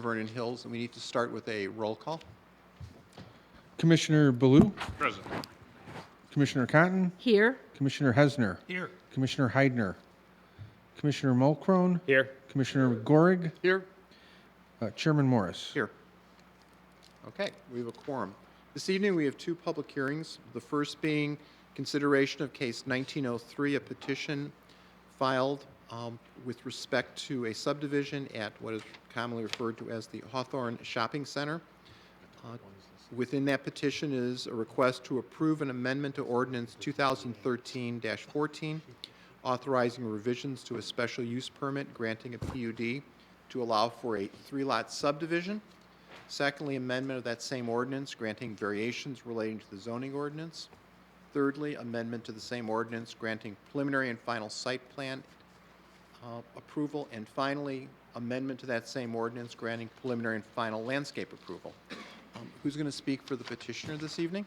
Vernon Hills, and we need to start with a roll call. Commissioner Baloo, Present. Commissioner Cotton, Here. Commissioner Hesner, Here. Commissioner Heidner, Commissioner Mulcrone, Here. Commissioner Gorig, Here. Chairman Morris. Here. Okay, we have a quorum. This evening, we have two public hearings. The first being consideration of case 1903, a petition filed with respect to a subdivision at what is commonly referred to as the Hawthorn Shopping Center. Within that petition is a request to approve an amendment to Ordinance 2013-14, authorizing revisions to a special use permit granting a PUD to allow for a 3-lot subdivision. Secondly, amendment of that same ordinance granting variations relating to the zoning ordinance. Thirdly, amendment to the same ordinance granting preliminary and final site plan approval. And finally, amendment to that same ordinance granting preliminary and final landscape approval. Who's going to speak for the petitioner this evening?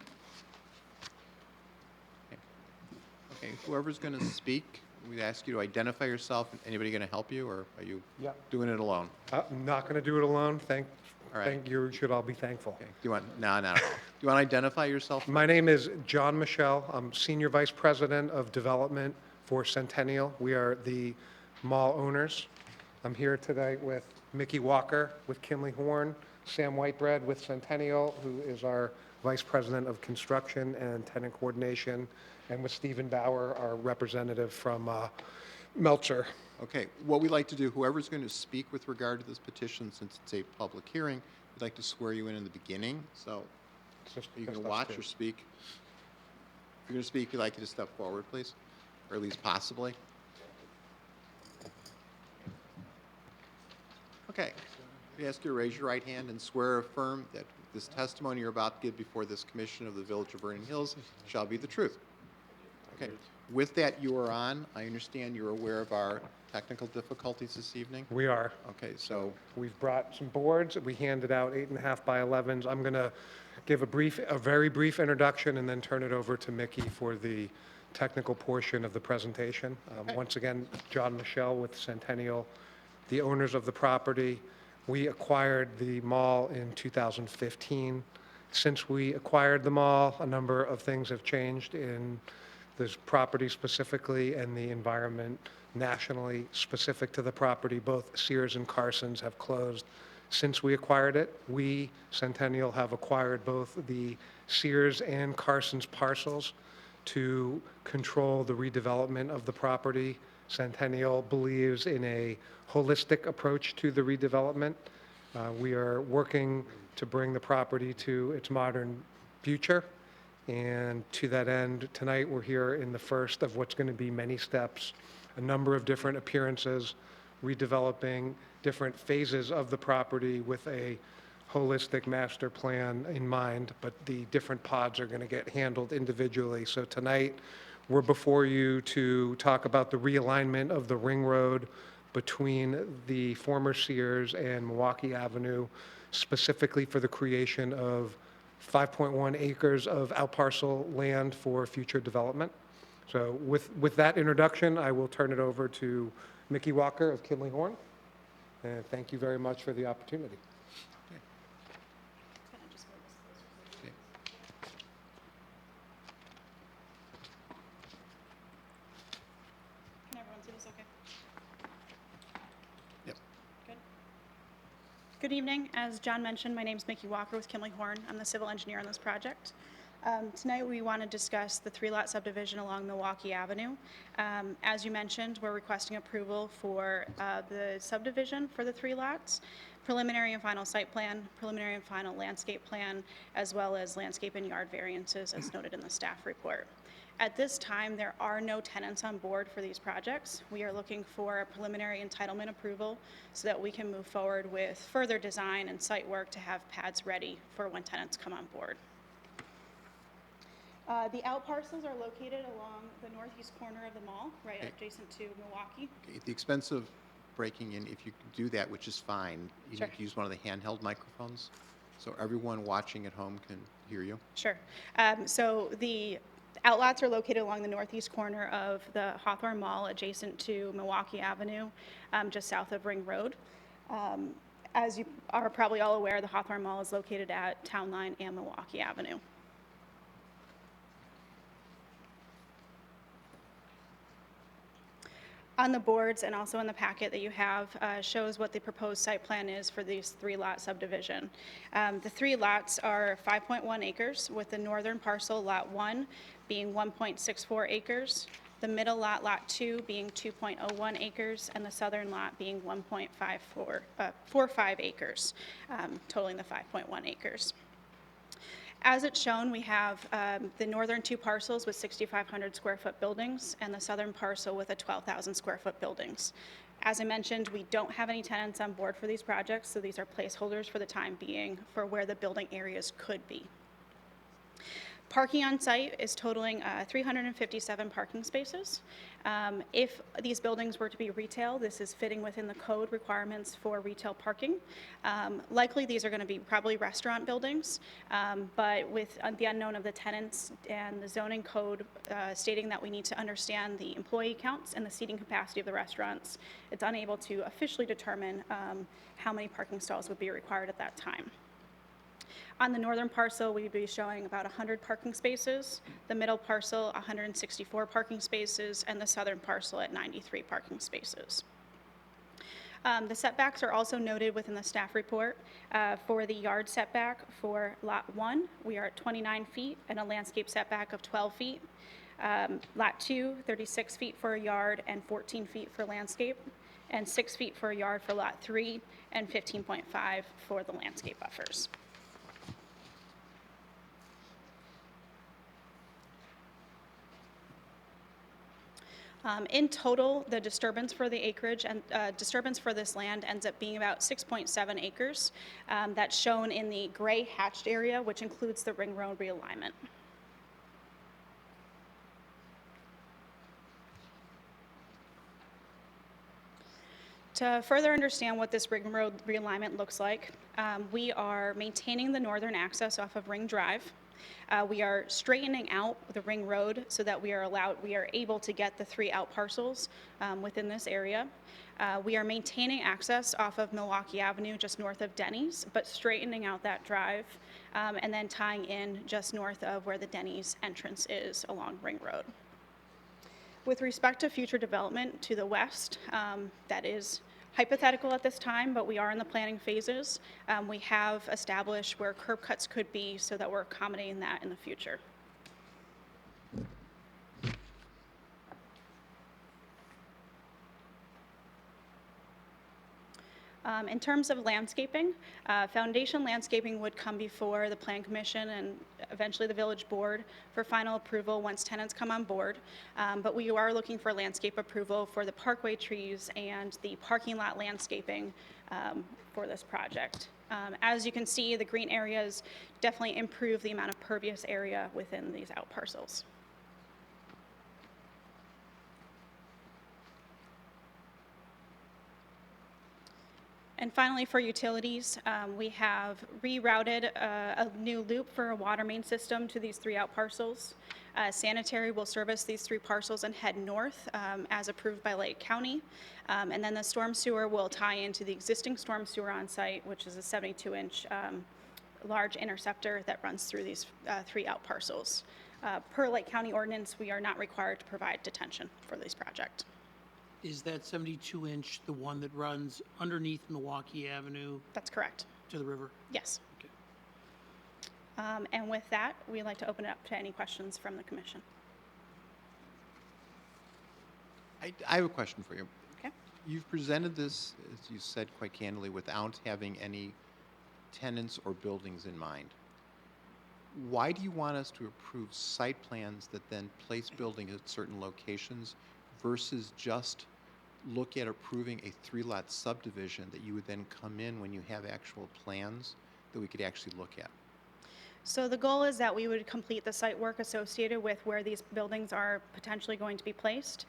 Okay, whoever's going to speak, we ask you to identify yourself. Anybody going to help you, or are you doing it alone? I'm not going to do it alone. All right. Thank you. Should all be thankful. Okay. Do you want? No, not at all. Do you want to identify yourself? My name is John Michelle. I'm Senior Vice President of Development for Centennial. We are the mall owners. I'm here today with Mickey Walker with Kinley Horn, Sam Whitebread with Centennial, who is our Vice President of Construction and Tenant Coordination, and with Stephen Bauer, our representative from Melcher. Okay, what we'd like to do, whoever's going to speak with regard to this petition, since it's a public hearing, we'd like to swear you in the beginning. So are you going to watch or speak? If you're going to speak, we'd like you to step forward, please, or at least possibly. Okay, we ask you to raise your right hand and swear or affirm that this testimony you're about to give before this commission of the Village of Vernon Hills shall be the truth. Okay, with that you are on. I understand you're aware of our technical difficulties this evening? We are. Okay, so We've brought some boards. We handed out 8.5 by 11s. I'm going to give a very brief introduction and then turn it over to Mickey for the technical portion of the presentation. Once again, John Michelle with Centennial, the owners of the property. We acquired the mall in 2015. Since we acquired the mall, a number of things have changed in this property specifically and the environment nationally specific to the property. Both Sears and Carson's have closed since we acquired it. We, Centennial, have acquired both the Sears and Carson's parcels to control the redevelopment of the property. Centennial believes in a holistic approach to the redevelopment. We are working to bring the property to its modern future. And to that end, tonight we're here in the first of what's going to be many steps, a number of different appearances, redeveloping different phases of the property with a holistic master plan in mind, but the different pods are going to get handled individually. So tonight, we're before you to talk about the realignment of the ring road between the former Sears and Milwaukee Avenue, specifically for the creation of 5.1 acres of outparcel land for future development. So with that introduction, I will turn it over to Mickey Walker of Kinley Horn. And thank you very much for the opportunity. Can everyone see this okay? Yep. Good. Good evening. As John mentioned, my name is Mickey Walker with Kinley Horn. I'm the civil engineer on this project. Tonight we want to discuss the 3-lot subdivision along Milwaukee Avenue. As you mentioned, we're requesting approval for the subdivision for the 3 lots, preliminary and final site plan, preliminary and final landscape plan, as well as landscape and yard variances as noted in the staff report. At this time, there are no tenants on board for these projects. We are looking for a preliminary entitlement approval so that we can move forward with further design and site work to have pads ready for when tenants come on board. The out parcels are located along the northeast corner of the mall, right adjacent to Milwaukee. okay, at the expense of breaking in, if you can do that, which is fine, you Sure. need to use one of the handheld microphones so everyone watching at home can hear you. Sure. So the outlots are located along the northeast corner of the Hawthorn Mall adjacent to Milwaukee Avenue, just south of Ring Road. As you are probably all aware, the Hawthorn Mall is located at Town Line and Milwaukee Avenue. On the boards and also in the packet that you have shows what the proposed site plan is for these 3-lot subdivision. The 3 lots are 5.1 acres, with the northern parcel, Lot 1, being 1.64 acres, the middle lot, Lot 2, being 2.01 acres, and the southern lot being 1.45 acres, totaling the 5.1 acres. As it's shown, we have the northern 2 parcels with 6,500 square foot buildings and the southern parcel with a 12,000 square foot buildings. As I mentioned, we don't have any tenants on board for these projects, so these are placeholders for the time being for where the building areas could be. Parking on site is totaling 357 parking spaces. If these buildings were to be retail, this is fitting within the code requirements for retail parking. Likely these are going to be probably restaurant buildings, but with the unknown of the tenants and the zoning code stating that we need to understand the employee counts and the seating capacity of the restaurants, it's unable to officially determine how many parking stalls would be required at that time. On the northern parcel, we'd be showing about 100 parking spaces, the middle parcel 164 parking spaces, and the southern parcel at 93 parking spaces. The setbacks are also noted within the staff report. For the yard setback for Lot 1, we are at 29 feet and a landscape setback of 12 feet. Lot 2, 36 feet for a yard and 14 feet for landscape, and 6 feet for a yard for Lot 3, and 15.5 for the landscape buffers. In total, the disturbance for the acreage and disturbance for this land ends up being about 6.7 acres. That's shown in the gray hatched area, which includes the ring road realignment. To further understand what this ring road realignment looks like, we are maintaining the northern access off of Ring Drive. We are straightening out the ring road so that we are able to get the 3 out parcels within this area. We are maintaining access off of Milwaukee Avenue just north of Denny's, but straightening out that drive and then tying in just north of where the Denny's entrance is along Ring Road. With respect to future development to the west, that is hypothetical at this time, but we are in the planning phases. We have established where curb cuts could be so that we're accommodating that in the future. In terms of landscaping, foundation landscaping would come before the Plan Commission and eventually the Village Board for final approval once tenants come on board. But we are looking for landscape approval for the parkway trees and the parking lot landscaping for this project. As you can see, the green areas definitely improve the amount of pervious area within these out parcels. And finally, for utilities, we have rerouted a new loop for a water main system to these 3 out parcels. Sanitary will service these 3 parcels and head north as approved by Lake County. And then the storm sewer will tie into the existing storm sewer on site, which is a 72-inch large interceptor that runs through these 3 out parcels. Per Lake County ordinance, we are not required to provide detention for this project. Is that 72-inch the one that runs underneath Milwaukee Avenue That's correct. to the river? Yes. Okay. And with that, we'd like to open it up to any questions from the commission. I have a question for you. Okay. You've presented this, as you said quite candidly, without having any tenants or buildings in mind. Why do you want us to approve site plans that then place buildings at certain locations versus just look at approving a 3-lot subdivision that you would then come in when you have actual plans that we could actually look at? So the goal is that we would complete the site work associated with where these buildings are potentially going to be placed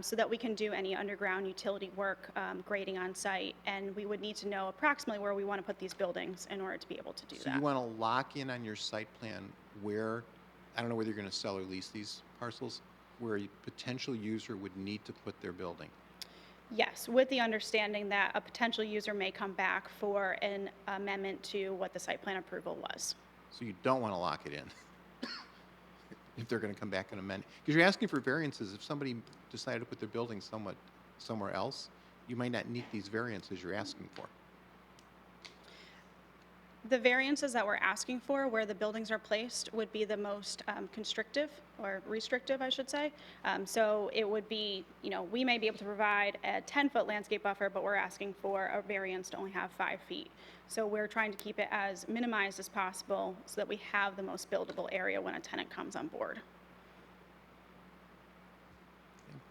so that we can do any underground utility work, grading on site, and we would need to know approximately where we want to put these buildings in order to be able to do So that. you want to lock in on your site plan where, I don't know whether you're going to sell or lease these parcels, where a potential user would need to put their building? Yes, with the understanding that a potential user may come back for an amendment to what the site plan approval was. So you don't want to lock it in if they're going to come back and amend. Because you're asking for variances. If somebody decided to put their building somewhere else, you might not need these variances you're asking for. The variances that we're asking for, where the buildings are placed, would be the most constrictive, or restrictive, I should say. So it would be, we may be able to provide a 10-foot landscape buffer, but we're asking for a variance to only have 5 feet. So we're trying to keep it as minimized as possible so that we have the most buildable area when a tenant comes on board.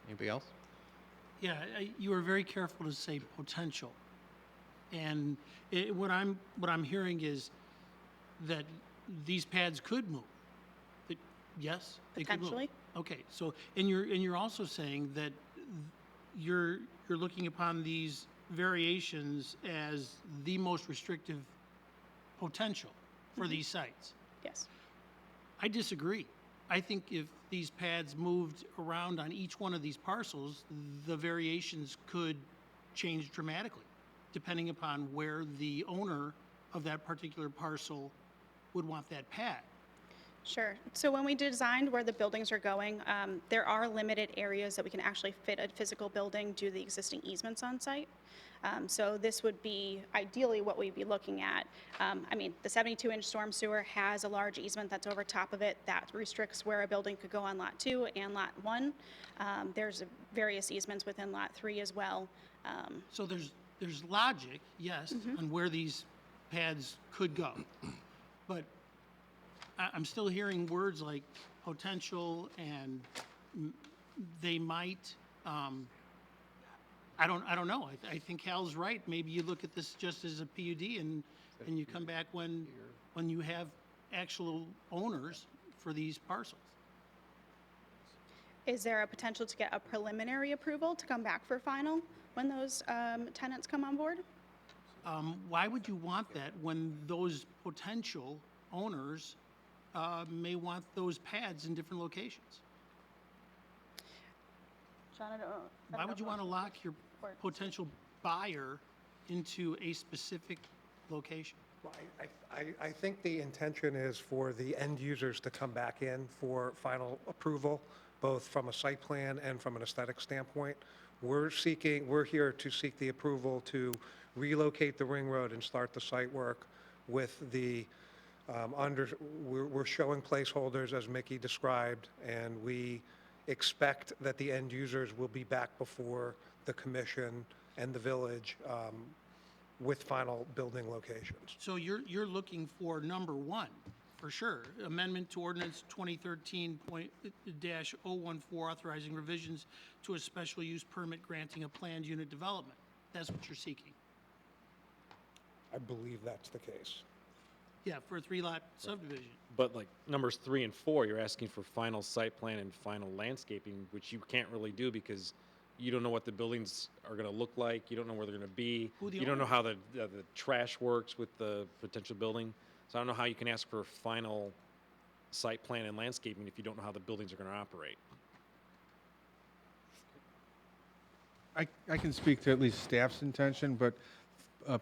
Anybody else? Yeah, you were very careful to say potential. And what I'm hearing is that these pads could move. Yes? They could move. Potentially. Okay, so, and you're also saying that you're looking upon these variations as the most restrictive potential for these sites. Yes. I disagree. I think if these pads moved around on each one of these parcels, the variations could change dramatically, depending upon where the owner of that particular parcel would want that pad. Sure. So when we designed where the buildings are going, there are limited areas that we can actually fit a physical building due to the existing easements on site. So this would be ideally what we'd be looking at. The 72-inch storm sewer has a large easement that's over top of it that restricts where a building could go on Lot 2 and Lot 1. There's various easements within Lot 3 as well. So there's logic, yes, on where these pads could go. But I'm still hearing words like potential and they might. I don't know. I think Hal's right. Maybe you look at this just as a PUD and you come back when you have actual owners for these parcels. Is there a potential to get a preliminary approval to come back for final when those tenants come on board? Why would you want that when those potential owners may want those pads in different locations? John, I don't know. Why would you want to lock your potential buyer into a specific location? Well, I think the intention is for the end users to come back in for final approval, both from a site plan and from an aesthetic standpoint. We're here to seek the approval to relocate the ring road and start the site work with the, we're showing placeholders as Mickey described, and we expect that the end users will be back before the commission and the village with final building locations. So you're looking for number one, for sure, amendment to ordinance 2013-014 authorizing revisions to a special use permit granting a planned unit development. That's what you're seeking. I believe that's the case. Yeah, for a 3-lot subdivision. But like numbers 3 and 4, you're asking for final site plan and final landscaping, which you can't really do because you don't know what the buildings are going to look like. You don't know where they're going to be. You don't know how the trash works with the potential building. So I don't know how you can ask for final site plan and landscaping if you don't know how the buildings are going to operate. I can speak to at least staff's intention, but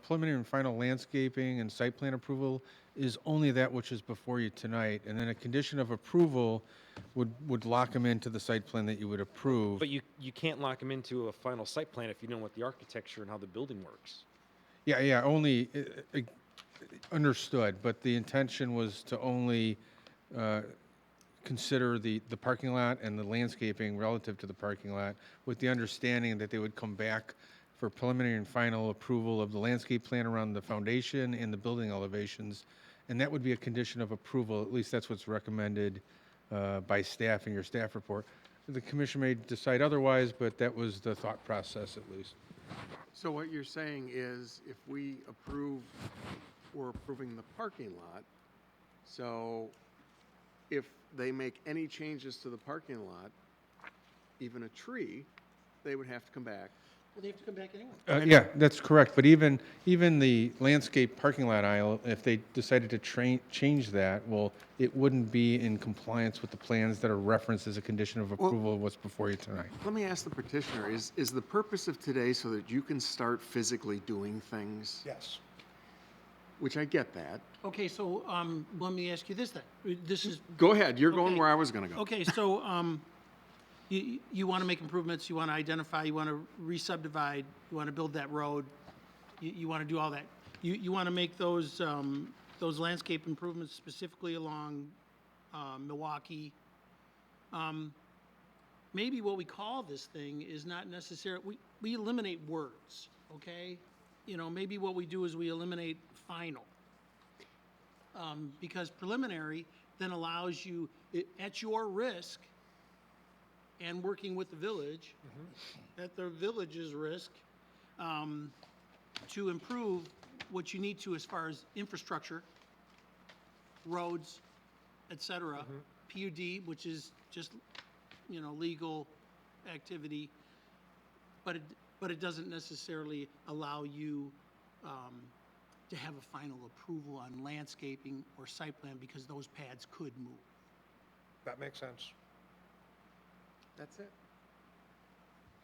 preliminary and final landscaping and site plan approval is only that which is before you tonight. And then a condition of approval would lock them into the site plan that you would approve. But you can't lock them into a final site plan if you know what the architecture and how the building works. Yeah, only understood, but the intention was to only consider the parking lot and the landscaping relative to the parking lot, with the understanding that they would come back for preliminary and final approval of the landscape plan around the foundation and the building elevations. And that would be a condition of approval, at least that's what's recommended by staff in your staff report. The commission may decide otherwise, but that was the thought process at least. So what you're saying is if we approve, we're approving the parking lot, so if they make any changes to the parking lot, even a tree, they would have to come back Well, they have to come back anyway. Yeah, that's correct, but even the landscape parking lot aisle, if they decided to change that, well, it wouldn't be in compliance with the plans that are referenced as a condition of approval of what's before you tonight. Let me ask the petitioner, is the purpose of today so that you can start physically doing things? Yes. Which I get that. Okay, so, let me ask you this then. This is, Go ahead, you're going Okay. where I was gonna go. okay, so, you want to make improvements, you want to identify, you want to re-subdivide, you want to build that road, you want to do all that. You want to make those landscape improvements specifically along Milwaukee. Maybe what we call this thing is not necessarily, we eliminate words, okay? You know, maybe what we do is we eliminate final. Because preliminary then allows you, at your risk, and working with the village, at the village's risk, to improve what you need to as far as infrastructure, roads, et cetera. PUD, which is just, you know, legal activity, but it doesn't necessarily allow you to have a final approval on landscaping or site plan because those pads could move. That makes sense. That's it.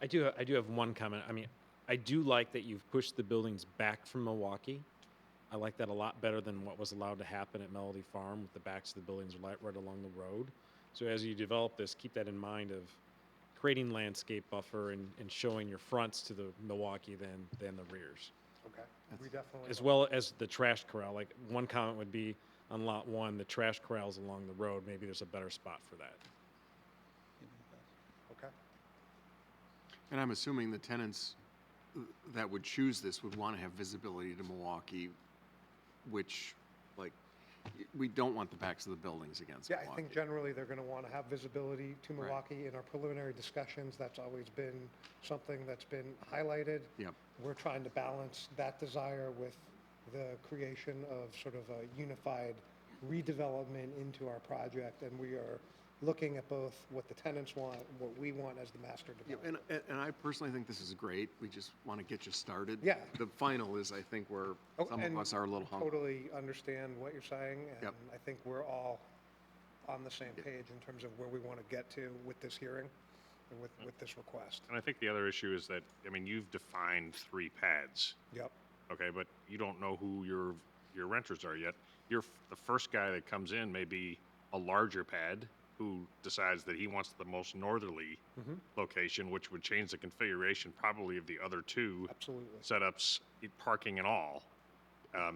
I do have one comment. I mean, I do like that you've pushed the buildings back from Milwaukee. I like that a lot better than what was allowed to happen at Melody Farm with the backs of the buildings right along the road. So as you develop this, keep that in mind of creating landscape buffer and showing your fronts to the Milwaukee than the rears. Okay. We definitely. As well as the trash corral. Like one comment would be on lot one, the trash corrals along the road, maybe there's a better spot for that. Okay. And I'm assuming the tenants that would choose this would want to have visibility to Milwaukee, which, like, we don't want the backs of the buildings against Yeah, Milwaukee. I think generally they're going to want to have visibility to Right. Milwaukee. In our preliminary discussions, that's always been something that's been highlighted. Yep. We're trying to balance that desire with the creation of sort of a unified redevelopment into our project, and we are looking at both what the tenants want, what we want as the master Yeah, developer. and I personally think this is great. We just want to get you started. Yeah. The final is, I think, where Oh, some of and us are a little hungry. Totally understand what you're saying, and Yep. I think we're all on the same page in terms of where we want to get to with this hearing and with this request. And I think the other issue is that, I mean, you've defined 3 pads, Yep. okay, but you don't know who your renters are yet. The first guy that comes in may be a larger pad who decides that he wants the most northerly location, which would change the configuration probably of the other 2 Absolutely. setups, parking and all.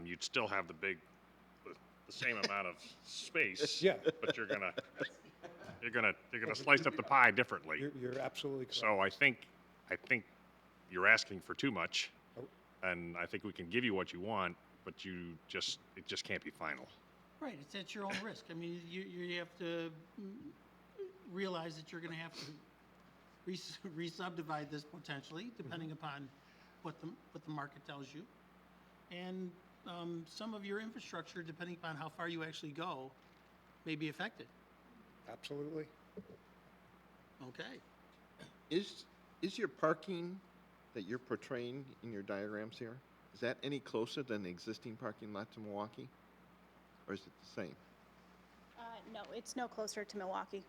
You'd still have the same amount of space, Yeah. but you're gonna slice up the pie differently. You're absolutely correct. So I think you're asking for too much, Oh. and I think we can give you what you want, but it just can't be final. Right, it's at your own risk. I mean, you have to realize that you're gonna have to re-subdivide this potentially, depending upon what the market tells you. And, some of your infrastructure, depending upon how far you actually go, may be affected. Absolutely. Okay. Is your parking that you're portraying in your diagrams here, is that any closer than the existing parking lot to Milwaukee? Or is it the same? No, it's no closer to Milwaukee.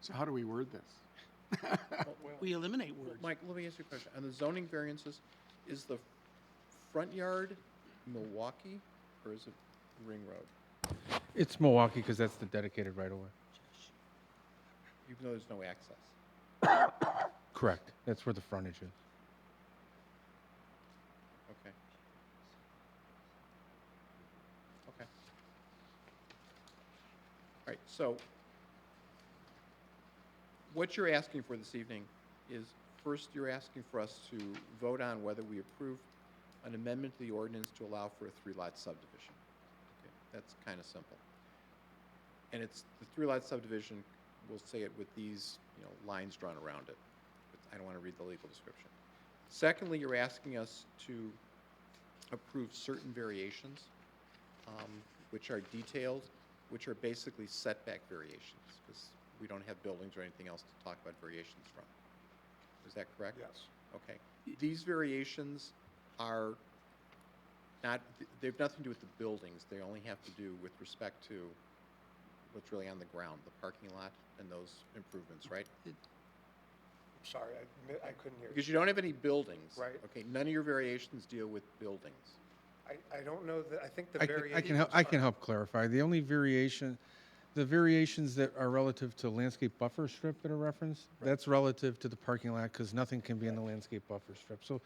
So how do we word this? We eliminate words. Mike, let me ask you a question. On the zoning variances, is the front yard Milwaukee or is it Ring Road? It's Milwaukee because that's the dedicated right-of-way. Even though there's no access? Correct. That's where the frontage is. Okay. Okay. All right, so what you're asking for this evening is, first, you're asking for us to vote on whether we approve an amendment to the ordinance to allow for a 3-lot subdivision. Okay, that's kind of simple. And it's the 3-lot subdivision, we'll say it with these, lines drawn around it. I don't want to read the legal description. Secondly, you're asking us to approve certain variations, which are detailed, which are basically setback variations, because we don't have buildings or anything else to talk about variations from. Is that correct? Yes. Okay. These variations are not, they have nothing to do with the buildings. They only have to do with respect to what's really on the ground, the parking lot and those improvements, right? Sorry, I couldn't hear you. Because you don't have any buildings. Right. Okay, none of your variations deal with buildings. I don't know that, I think the I variations. can help, I can help clarify. The only variation, the variations that are relative to landscape buffer strip that are referenced, that's relative to the parking lot because nothing can be in the landscape buffer strip. So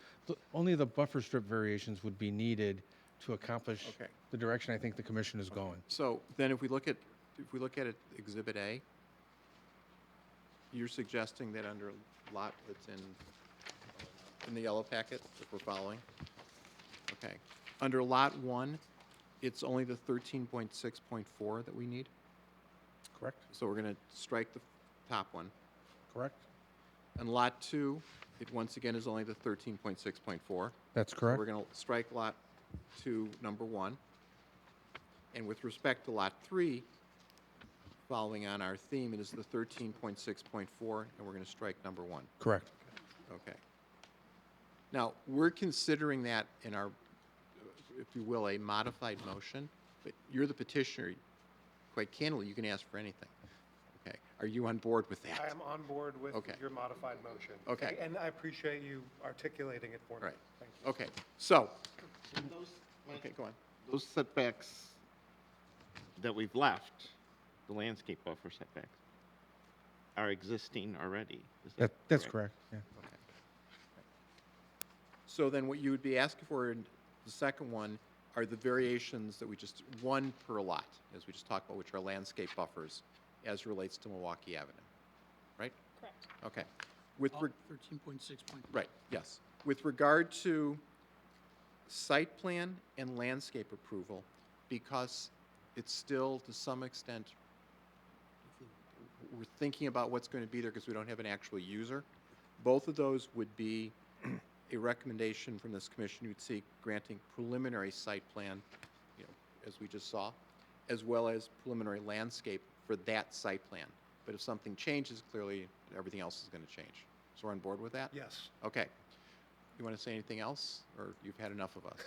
only the buffer strip variations would be needed to accomplish Okay. the direction I think the commission is going. So then if we look at it, Exhibit A, you're suggesting that under lot, it's in the yellow packet, if we're following? Okay. Under Lot 1, it's only the 13.6.4 that we need? Correct? So we're going to strike the top one. Correct? And Lot 2, it once again is only the 13.6.4. That's So correct? we're going to strike Lot 2, number 1. And with respect to Lot 3, following on our theme, it is the 13.6.4, and we're going to strike number 1. Correct. Okay. Now, we're considering that in our, if you will, a modified motion, but you're the petitioner. Quite candidly, you can ask for anything. Okay. Are you on board with that? I am on board with Okay. your modified motion. Okay. And I appreciate you articulating it for me. Right. Thank you. Okay. So, And those, okay, go on. those setbacks that we've left, the landscape buffer setbacks, are existing already. Is that That's correct, yeah. Okay. So then what you would be asking for in the second one are the variations that we just, one per lot, as we just talked about, which are landscape buffers as relates to Milwaukee Avenue, right? Correct. Okay. With, Oh, 13.6. right, yes. With regard to site plan and landscape approval, because it's still to some extent, we're thinking about what's going to be there because we don't have an actual user. Both of those would be a recommendation from this commission. You'd seek granting preliminary site plan, as we just saw, as well as preliminary landscape for that site plan. But if something changes, clearly everything else is going to change. So we're on board with that? Yes. Okay. You want to say anything else, or you've had enough of us?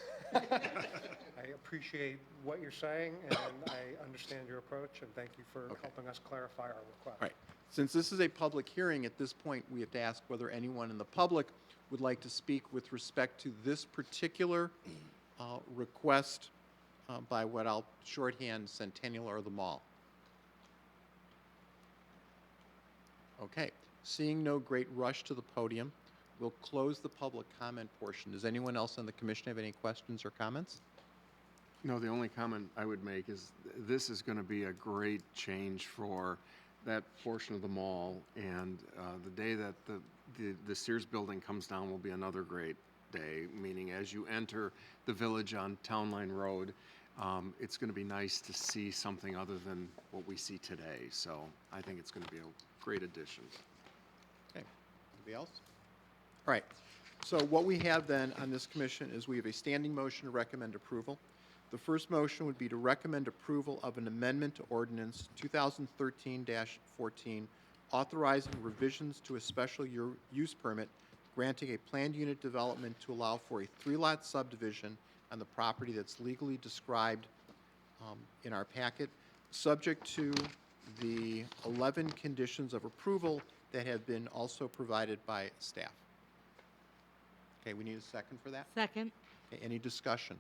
I appreciate what you're saying, and I understand your approach, and thank you for Okay. helping us clarify our request. All right. Since this is a public hearing, at this point, we have to ask whether anyone in the public would like to speak with respect to this particular request by what I'll shorthand Centennial or the Mall. Okay. Seeing no great rush to the podium, we'll close the public comment portion. Does anyone else on the commission have any questions or comments? No, the only comment I would make is this is going to be a great change for that portion of the mall, and the day that the Sears building comes down will be another great day, meaning as you enter the village on Town Line Road, it's going to be nice to see something other than what we see today. So I think it's going to be a great addition. Okay. Anybody else? All right. So what we have then on this commission is we have a standing motion to recommend approval. The first motion would be to recommend approval of an amendment to ordinance 2013-14, authorizing revisions to a special use permit, granting a planned unit development to allow for a 3-lot subdivision on the property that's legally described in our packet, subject to the 11 conditions of approval that have been also provided by staff. Okay, we need a second for that? Second. Okay, any discussion?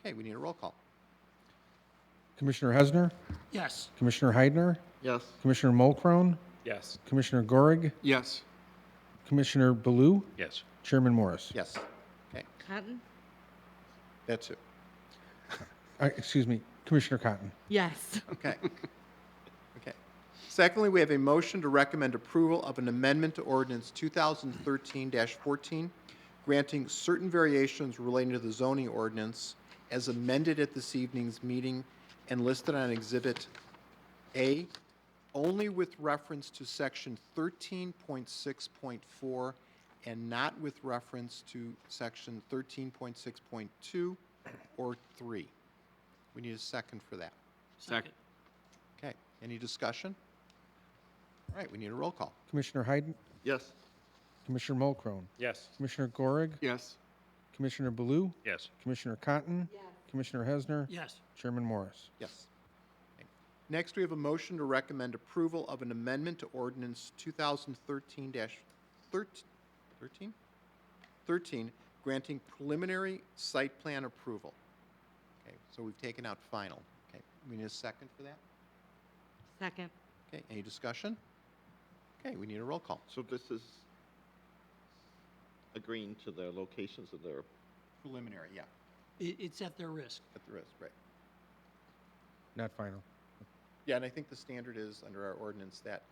Okay, we need a roll call. Commissioner Hesner? Yes. Commissioner Heidner? Yes. Commissioner Mulcrone? Yes. Commissioner Gorig? Yes. Commissioner Baloo? Yes. Chairman Morris? Yes. Okay, Cotton? that's it. Excuse me, Commissioner Cotton? Yes. Okay. Okay. Secondly, we have a motion to recommend approval of an amendment to ordinance 2013-14, granting certain variations relating to the zoning ordinance as amended at this evening's meeting and listed on Exhibit A, only with reference to Section 13.6.4 and not with reference to Section 13.6.2 or 3. We need a second for that. Second. Okay, any discussion? All right, we need a roll call. Commissioner Hayden, Yes. Commissioner Mulcrone, Yes. Commissioner Gorig, Yes. Commissioner Baloo, Yes. Commissioner Cotton, Commissioner Hesner, Yes. Chairman Morris. Yes. Okay. Next, we have a motion to recommend approval of an amendment to ordinance 2013, granting preliminary site plan approval. Okay, so we've taken out final. Okay, we need a second for that? Second. Okay, any discussion? Okay, we need a roll call. So this is agreeing to the locations of their, Preliminary, yeah, It's at their risk. at the risk, right. Not final. Yeah, and I think the standard is, under our ordinance, that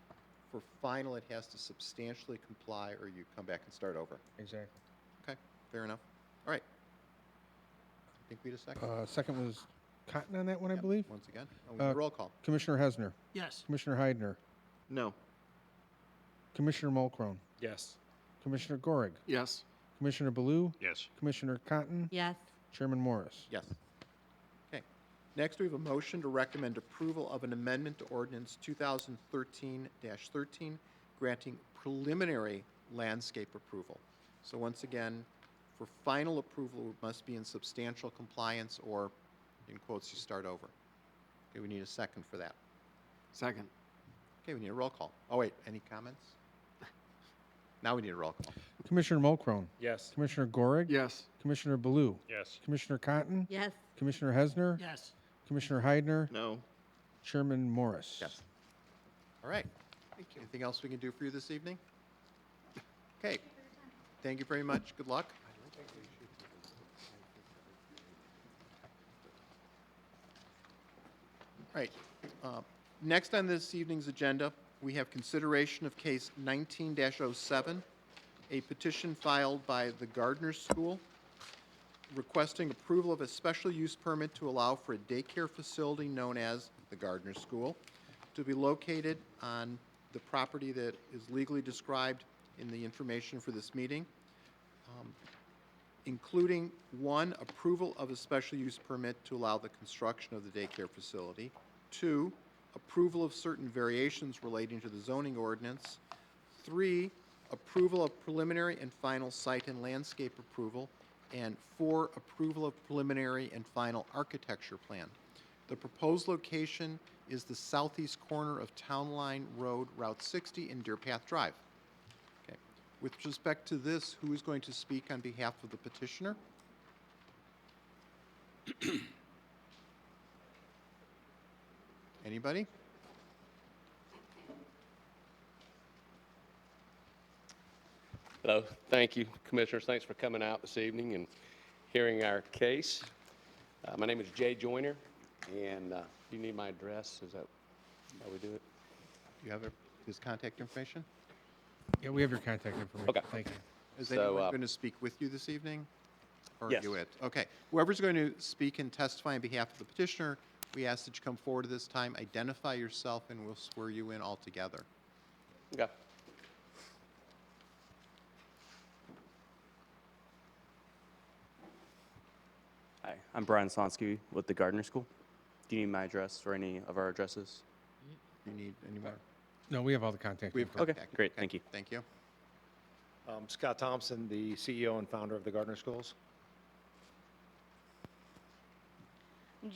for final, it has to substantially comply, or you come back and start over. Exactly. Okay, fair enough. All right. I think we had a second. Second was Cotton on that one, I Yep, believe. Once again, and we need a roll call. Commissioner Hesner, Yes. Commissioner Heidner, no. Commissioner Mulcrone, Yes. Commissioner Gorig, Yes. Commissioner Baloo, Yes. Commissioner Cotton, Yes. Chairman Morris. Yes. Okay. Next, we have a motion to recommend approval of an amendment to ordinance 2013-13, granting preliminary landscape approval. So once again, for final approval, it must be in substantial compliance, or, in quotes, you start over. Okay, we need a second for that. Second. Okay, we need a roll call. Oh, wait, any comments? Now we need a roll call. Commissioner Mulcrone, Yes. Commissioner Gorig, Yes. Commissioner Baloo, Yes. Commissioner Cotton, Yes. Commissioner Hesner, Yes. Commissioner Heidner, No. Chairman Morris. Yes. All right. Anything else we can do for you this evening? Okay. Thank you very much. Good luck. All right. Next on this evening's agenda, we have consideration of case 19-07, a petition filed by the Gardner School requesting approval of a special use permit to allow for a daycare facility known as the Gardner School to be located on the property that is legally described in the information for this meeting, including 1, approval of a special use permit to allow the construction of the daycare facility, 2, approval of certain variations relating to the zoning ordinance, 3, approval of preliminary and final site and landscape approval, and 4, approval of preliminary and final architecture plan. The proposed location is the southeast corner of Town Line Road, Route 60, and Deer Path Drive. Okay. With respect to this, who is going to speak on behalf of the petitioner? Anybody? Hello. Thank you, Commissioners. Thanks for coming out this evening and hearing our case. My name is Jay Joyner, and you need my address? Is that how we do it? Do you have his contact information? Yeah, we have your contact information. Okay. Thank you. Is So, anyone going to speak with you this evening? Or Yes. you it? Okay. Whoever's going to speak and testify on behalf of the petitioner, we ask that you come forward at this time, identify yourself, and we'll swear you in all together. Okay. Hi, I'm Brian Sonsky with the Gardner School. Do you need my address or any of our addresses? Do you need any more? No, we have all the contact We have info. Okay, contact. great, thank you. Thank you. Scott Thompson, the CEO and founder of the Gardner Schools.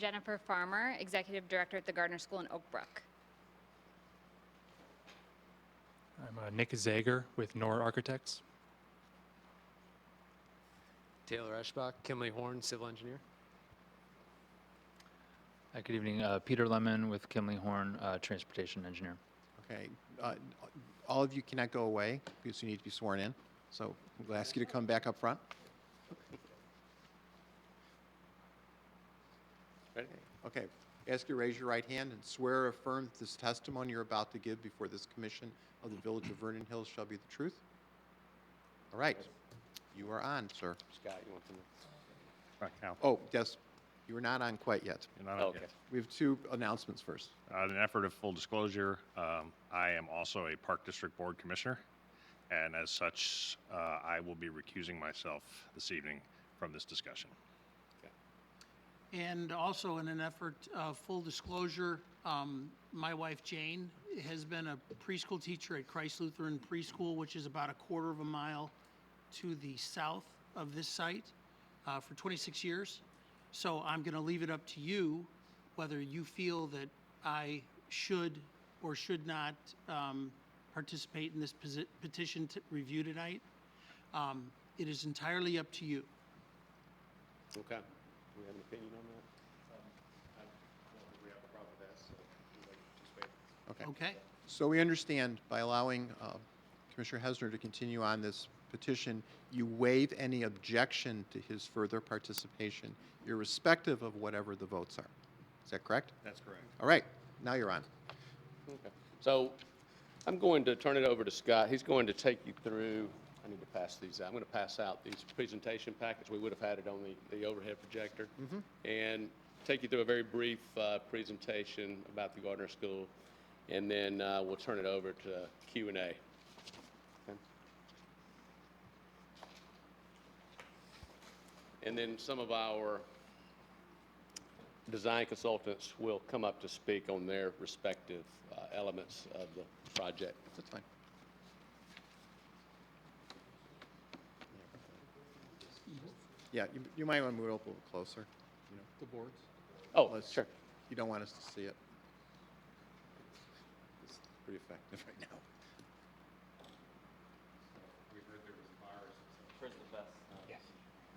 Jennifer Farmer, Executive Director at the Gardner School in Oak Brook. I'm Nick Zager with Nor Architects. Taylor Eschbach, Kimley Horn, civil engineer. Good evening, Peter Lemon with Kimley Horn, transportation engineer. Okay. All of you cannot go away because you need to be sworn in. So we'll ask you to come back up front. Ready? Okay. Ask you to raise your right hand and swear or affirm that this testimony you're about to give before this commission of the Village of Vernon Hills shall be the truth. All right. You are on, sir. Scott, you want to? Right now. Oh, yes. You are not on quite yet. You're not on Okay. yet. We have 2 announcements first. In an effort of full disclosure, I am also a Park District Board Commissioner, and as such, I will be recusing myself this evening from this discussion. And also in an effort of full disclosure, my wife Jane has been a preschool teacher at Christ Lutheran Preschool, which is about a quarter of a mile to the south of this site, for 26 years. So I'm going to leave it up to you whether you feel that I should or should not participate in this petition review tonight. It is entirely up to you. Okay. Do we have an opinion on that? Okay? So we understand by allowing Commissioner Hesner to continue on this petition, you waive any objection to his further participation, irrespective of whatever the votes are. Is that correct? That's correct. All right, now you're on. Okay. So I'm going to turn it over to Scott. He's going to take you through, I need to pass these out. I'm going to pass out these presentation packets. We would have had it on the overhead projector. And take you through a very brief presentation about the Gardner School. And then we'll turn it over to Q&A. Okay. And then some of our design consultants will come up to speak on their respective elements of the project. That's fine. Yeah, you might want to move it up a little closer, you know, the boards. Oh, Unless sure. You don't want us to see it. It's pretty effective right now. We heard there was a virus. Where's the best? Yes.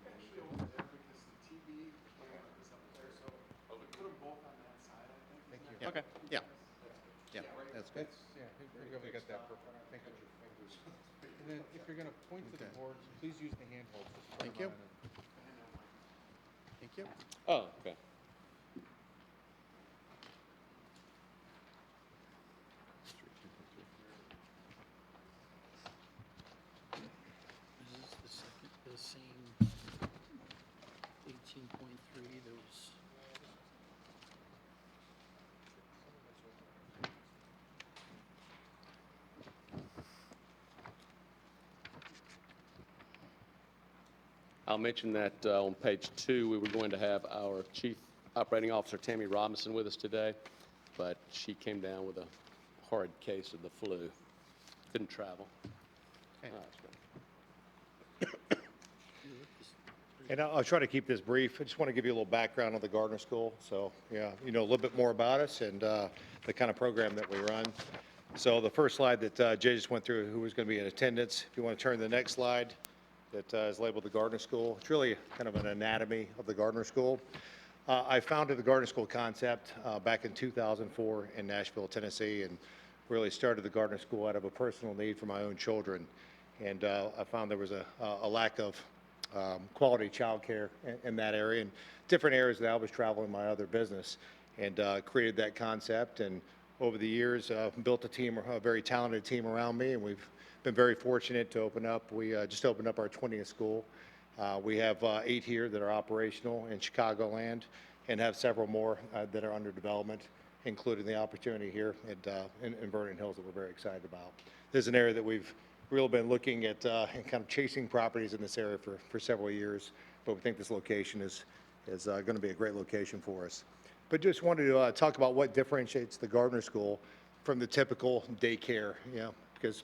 Actually over there because the TV plant is up there, so we put them both on that side, I think. Thank you. Okay. Yeah. Yeah, that's good. Yeah, we got that perfect. Thank you. And then if you're going to point to the Okay. boards, please use the handhold. Just put Thank them you. on and- Thank you. Oh, okay. Is this the second, the same 18.3 that was? I'll mention that on page 2, we were going to have our Chief Operating Officer, Tammy Robinson, with us today, but she came down with a horrid case of the flu. Couldn't travel. Okay. Oh, that's good. And I'll try to keep this brief. I just want to give you a little background on the Gardner School. So, yeah, you know a little bit more about us and the kind of program that we run. So the first slide that Jay just went through, who was going to be in attendance. If you want to turn to the next slide that is labeled the Gardner School. It's really kind of an anatomy of the Gardner School. I founded the Gardner School concept back in 2004 in Nashville, Tennessee, and really started the Gardner School out of a personal need for my own children. And I found there was a lack of quality childcare in that area and different areas that I was traveling my other business, and created that concept. And over the years, built a very talented team around me, and we've been very fortunate to open up. We just opened up our 20th school. We have 8 here that are operational in Chicagoland, and have several more that are under development, including the opportunity here in Vernon Hills that we're very excited about. This is an area that we've really been looking at and kind of chasing properties in this area for several years, but we think this location is going to be a great location for us. But just wanted to talk about what differentiates the Gardner School from the typical daycare, because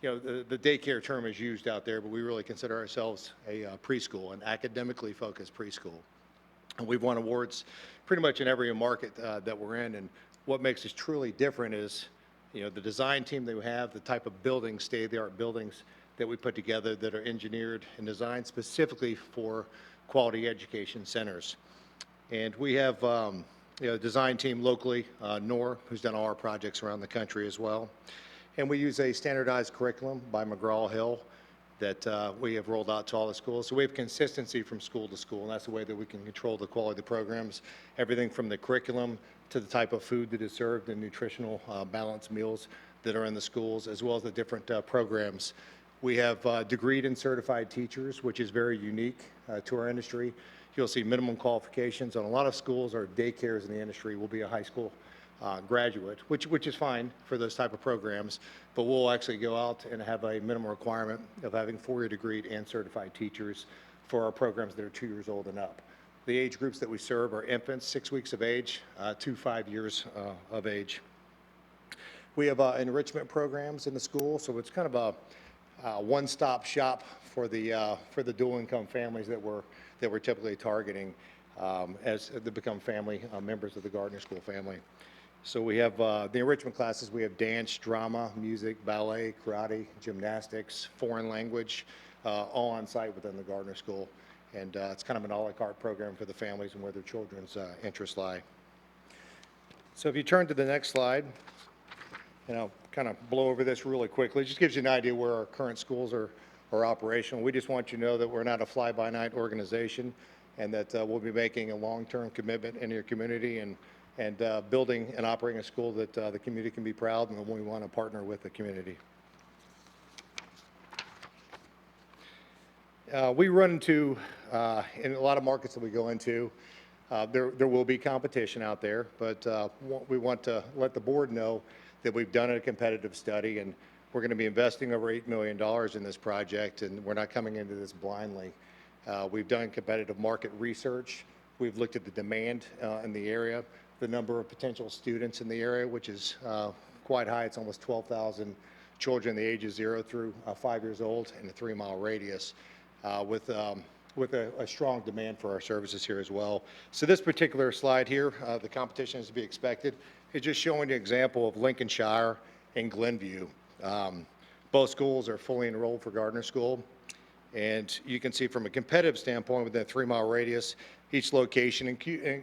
the daycare term is used out there, but we really consider ourselves a preschool, an academically focused preschool. And we've won awards pretty much in every market that we're in. And what makes us truly different is, the design team that we have, the type of buildings, state-of-the-art buildings that we put together that are engineered and designed specifically for quality education centers. And we have, a design team locally, Nor, who's done all our projects around the country as well. And we use a standardized curriculum by McGraw-Hill that we have rolled out to all the schools. So we have consistency from school to school, and that's the way that we can control the quality of the programs, everything from the curriculum to the type of food that is served and nutritional balanced meals that are in the schools, as well as the different programs. We have degreed and certified teachers, which is very unique to our industry. You'll see minimum qualifications on a lot of schools or daycares in the industry will be a high school graduate, which is fine for those type of programs, but we'll actually go out and have a minimum requirement of having 4-year degreed and certified teachers for our programs that are 2 years old and up. The age groups that we serve are infants, 6 weeks of age, to 5 years of age. We have enrichment programs in the school, so it's kind of a one-stop shop for the dual-income families that we're typically targeting as they become family members of the Gardner School family. So we have the enrichment classes. We have dance, drama, music, ballet, karate, gymnastics, foreign language, all on site within the Gardner School. And it's kind of an a la carte program for the families and where their children's interests lie. So if you turn to the next slide, and I'll kind of blow over this really quickly. It just gives you an idea where our current schools are operational. We just want you to know that we're not a fly-by-night organization, and that we'll be making a long-term commitment in your community and building and operating a school that the community can be proud, and we want to partner with the community. We run into, in a lot of markets that we go into, there will be competition out there, but we want to let the board know that we've done a competitive study, and we're going to be investing over $8 million in this project, and we're not coming into this blindly. We've done competitive market research. We've looked at the demand in the area, the number of potential students in the area, which is quite high. It's almost 12,000 children the ages 0 through 5 years old in a 3-mile radius, with a strong demand for our services here as well. So this particular slide here, the competition is to be expected. It's just showing an example of Lincolnshire and Glenview. Both schools are fully enrolled for Gardner School. And you can see from a competitive standpoint within a 3-mile radius, each location,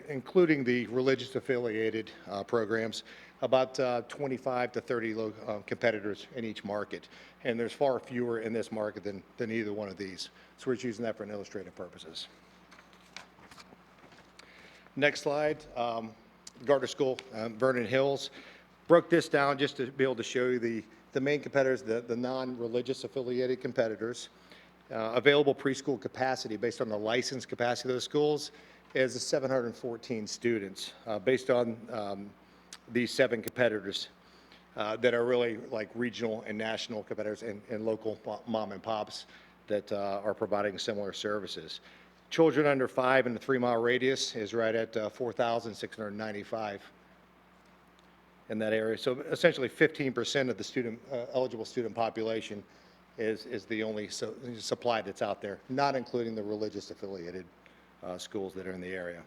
including the religious affiliated programs, about 25 to 30 competitors in each market. And there's far fewer in this market than either one of these. So we're just using that for an illustrative purposes. Next slide, Gardner School, Vernon Hills. Broke this down just to be able to show you the main competitors, the non-religious affiliated competitors. Available preschool capacity based on the licensed capacity of those schools is 714 students based on these 7 competitors that are really like regional and national competitors and local mom and pops that are providing similar services. Children under 5 in the 3-mile radius is right at 4,695 in that area. So essentially 15% of the eligible student population is the only supply that's out there, not including the religious affiliated schools that are in the area.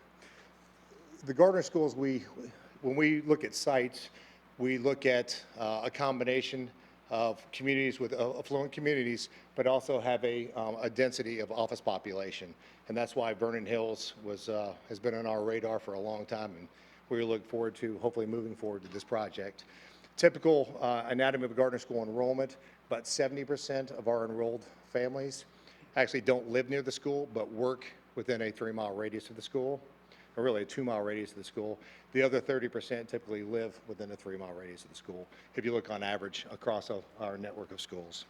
The Gardner schools, when we look at sites, we look at a combination of communities with affluent communities, but also have a density of office population. And that's why Vernon Hills has been on our radar for a long time, and we look forward to hopefully moving forward to this project. Typical anatomy of a Gardner School enrollment, about 70% of our enrolled families actually don't live near the school, but work within a 3-mile radius of the school, or really a 2-mile radius of the school. The other 30% typically live within a 3-mile radius of the school, if you look on average across our network of schools.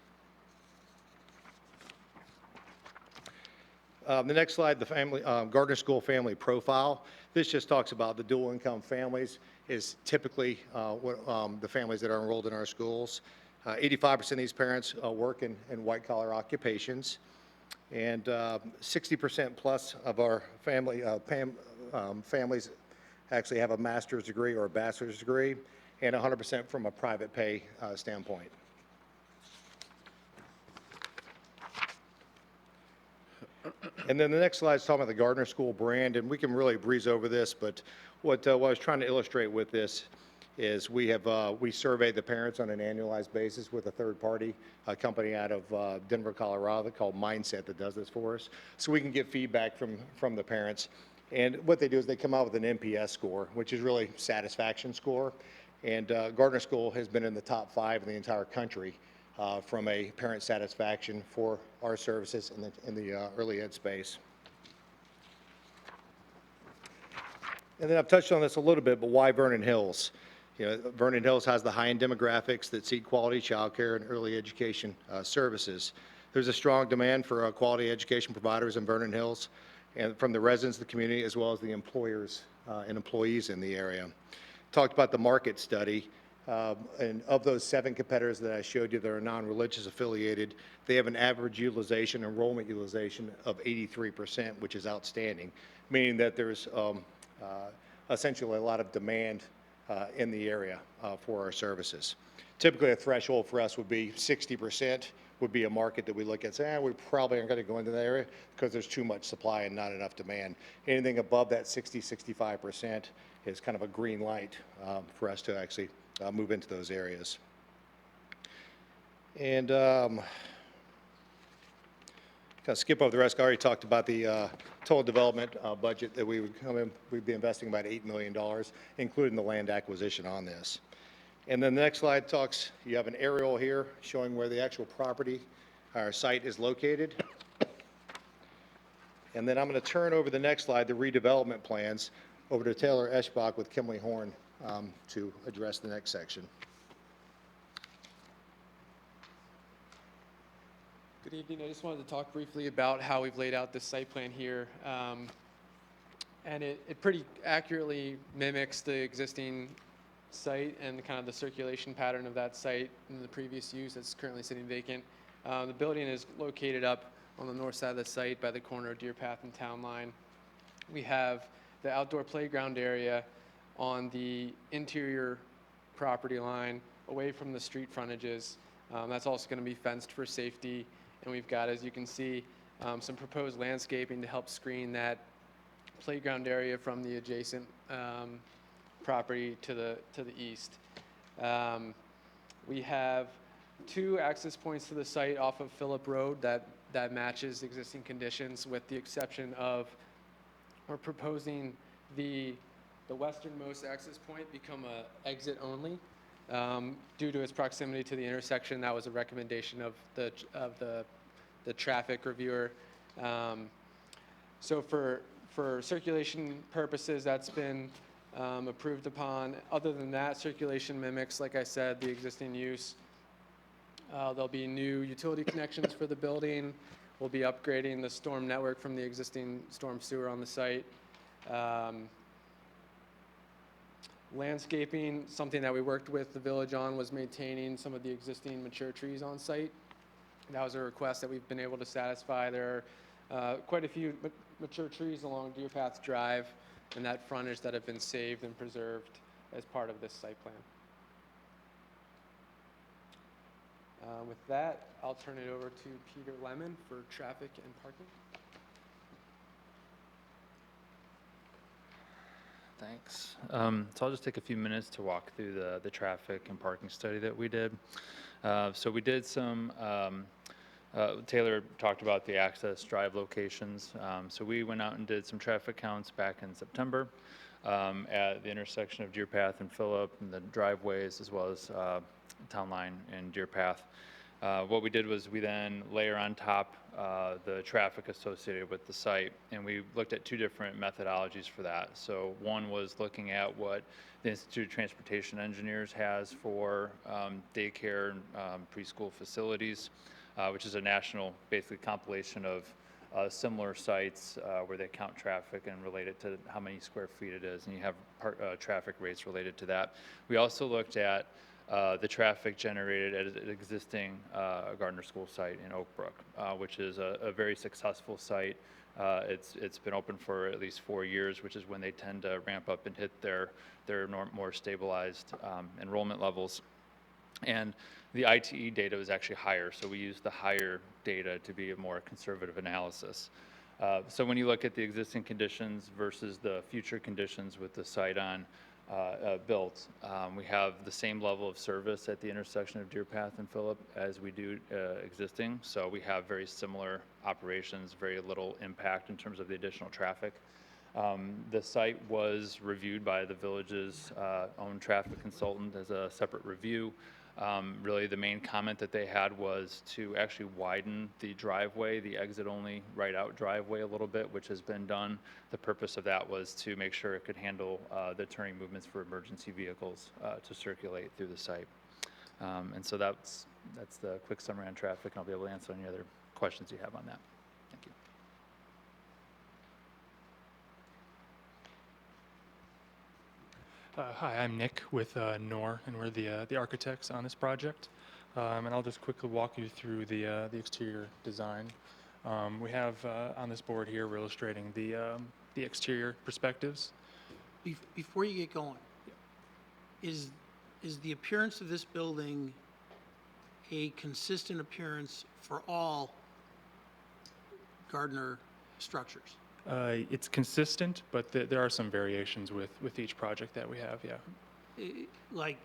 The next slide, the Gardner School family profile. This just talks about the dual income families is typically the families that are enrolled in our schools. 85% of these parents work in white collar occupations, and 60% plus of our families actually have a master's degree or a bachelor's degree, and 100% from a private pay standpoint. And then the next slide is talking about the Gardner School brand, and we can really breeze over this, but what I was trying to illustrate with this is we survey the parents on an annualized basis with a third-party company out of Denver, Colorado called Mindset that does this for us, so we can get feedback from the parents. And what they do is they come out with an NPS score, which is really satisfaction score, and Gardner School has been in the top 5 in the entire country from a parent satisfaction for our services in the early ed space. And then I've touched on this a little bit, but why Vernon Hills? You know, Vernon Hills has the high-end demographics that seek quality childcare and early education services. There's a strong demand for quality education providers in Vernon Hills, and from the residents of the community as well as the employers and employees in the area. Talked about the market study. And of those 7 competitors that I showed you that are non-religious affiliated, they have an average utilization, enrollment utilization of 83%, which is outstanding, meaning that there's essentially a lot of demand in the area for our services. Typically, a threshold for us would be 60% would be a market that we look at and say, we probably aren't going to go into that area because there's too much supply and not enough demand. Anything above that 65% is kind of a green light for us to actually move into those areas. And kind of skip over the rest. I already talked about the total development budget that we would come in. We'd be investing about $8 million, including the land acquisition on this. And then the next slide talks, you have an aerial here showing where the actual property, our site is located. And then I'm going to turn over the next slide, the redevelopment plans, over to Taylor Eschbach with Kimley Horn to address the next section. Good evening. I just wanted to talk briefly about how we've laid out this site plan here. And it pretty accurately mimics the existing site and kind of the circulation pattern of that site in the previous use that's currently sitting vacant. The building is located up on the north side of the site by the corner of Deer Path and Town Line. We have the outdoor playground area on the interior property line away from the street frontages. That's also going to be fenced for safety. And we've got, as you can see, some proposed landscaping to help screen that playground area from the adjacent property to the east. We have 2 access points to the site off of Phillip Road that matches existing conditions, with the exception of we're proposing the westernmost access point become a exit only due to its proximity to the intersection. That was a recommendation of the traffic reviewer. So for circulation purposes, that's been approved upon. Other than that, circulation mimics, like I said, the existing use. There'll be new utility connections for the building. We'll be upgrading the storm network from the existing storm sewer on the site. Landscaping, something that we worked with the village on, was maintaining some of the existing mature trees on site. That was a request that we've been able to satisfy. There are quite a few mature trees along Deer Path Drive and that frontage that have been saved and preserved as part of this site plan. With that, I'll turn it over to Peter Lemon for traffic and parking. Thanks. So I'll just take a few minutes to walk through the traffic and parking study that we did. So we did some, Taylor talked about the access drive locations. So we went out and did some traffic counts back in September at the intersection of Deer Path and Phillip, and the driveways, as well as Town Line and Deer Path. What we did was we then layer on top the traffic associated with the site, and we looked at 2 different methodologies for that. So one was looking at what the Institute of Transportation Engineers has for daycare and preschool facilities, which is a national, basically, compilation of similar sites where they count traffic and relate it to how many square feet it is, and you have traffic rates related to that. We also looked at the traffic generated at an existing Gardner School site in Oak Brook, which is a very successful site. It's been open for at least 4 years, which is when they tend to ramp up and hit their more stabilized enrollment levels. And the ITE data was actually higher, so we used the higher data to be a more conservative analysis. So when you look at the existing conditions versus the future conditions with the site on built, we have the same level of service at the intersection of Deer Path and Phillip as we do existing. So we have very similar operations, very little impact in terms of the additional traffic. The site was reviewed by the village's own traffic consultant as a separate review. Really, the main comment that they had was to actually widen the driveway, the exit-only right-out driveway, a little bit, which has been done. The purpose of that was to make sure it could handle the turning movements for emergency vehicles to circulate through the site. And so that's the quick summary on traffic, and I'll be able to answer any other questions you have on that. Thank you. Hi, I'm Nick with NOR, and we're the architects on this project. And I'll just quickly walk you through the exterior design. We have on this board here, we're illustrating the exterior perspectives. Before you get going, is the appearance of this building a consistent appearance for all Gardner structures? It's consistent, but there are some variations with each project that we have, yeah. Like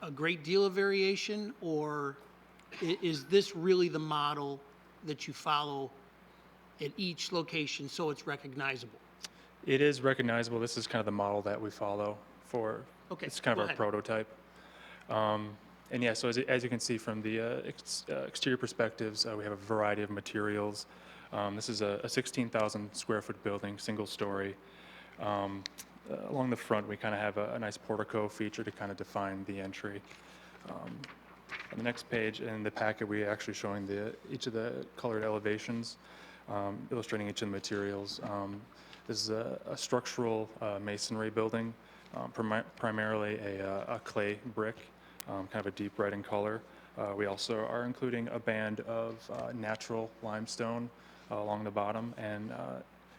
a great deal of variation, or is this really the model that you follow at each location so it's recognizable? It is recognizable. This is kind of the model that we follow for, Okay, it's kind go of our ahead. prototype. And yeah, so as you can see from the exterior perspectives, we have a variety of materials. This is a 16,000 square foot building, single story. Along the front, we kind of have a nice portico feature to kind of define the entry. On the next page in the packet, we're actually showing each of the colored elevations, illustrating each of the materials. This is a structural masonry building, primarily a clay brick, kind of a deep red in color. We also are including a band of natural limestone along the bottom, and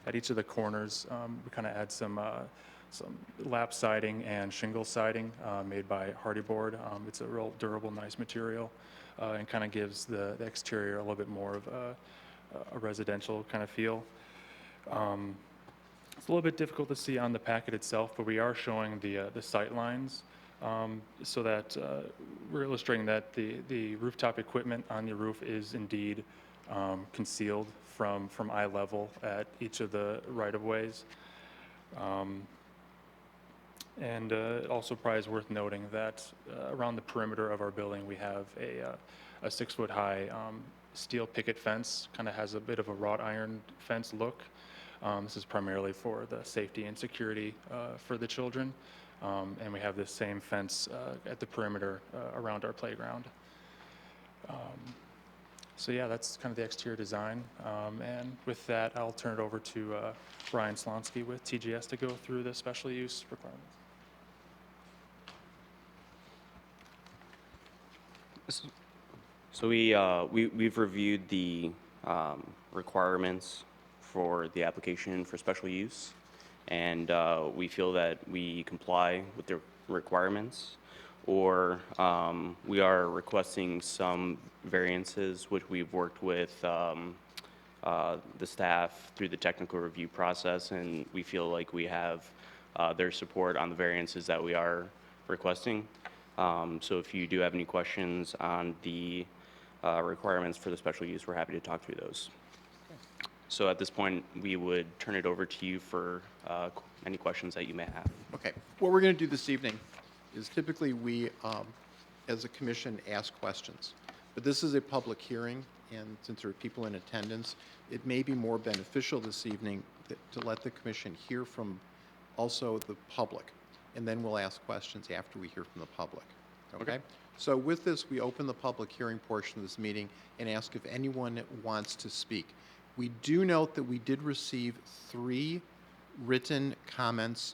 at each of the corners, we kind of add some lap siding and shingle siding made by Hardy Board. It's a real durable, nice material, and kind of gives the exterior a little bit more of a residential kind of feel. It's a little bit difficult to see on the packet itself, but we are showing the sight lines so that we're illustrating that the rooftop equipment on the roof is indeed concealed from eye level at each of the right-of-ways. And also probably is worth noting that around the perimeter of our building, we have a 6-foot-high steel picket fence, kind of has a bit of a wrought iron fence look. This is primarily for the safety and security for the children. And we have this same fence at the perimeter around our playground. So yeah, that's kind of the exterior design. And with that, I'll turn it over to Brian Slonsky with TGS to go through the special use requirements. So we've reviewed the requirements for the application for special use, and we feel that we comply with the requirements, or we are requesting some variances, which we've worked with the staff through the technical review process, and we feel like we have their support on the variances that we are requesting. So if you do have any questions on the requirements for the special use, we're happy to talk through those. So at this point, we would turn it over to you for any questions that you may have. Okay. What we're going to do this evening is typically we, as a commission, ask questions. But this is a public hearing, and since there are people in attendance, it may be more beneficial this evening to let the commission hear from also the public, and then we'll ask questions after we hear from the public. Okay? So with this, we open the public hearing portion of this meeting and ask if anyone wants to speak. We do note that we did receive 3 written comments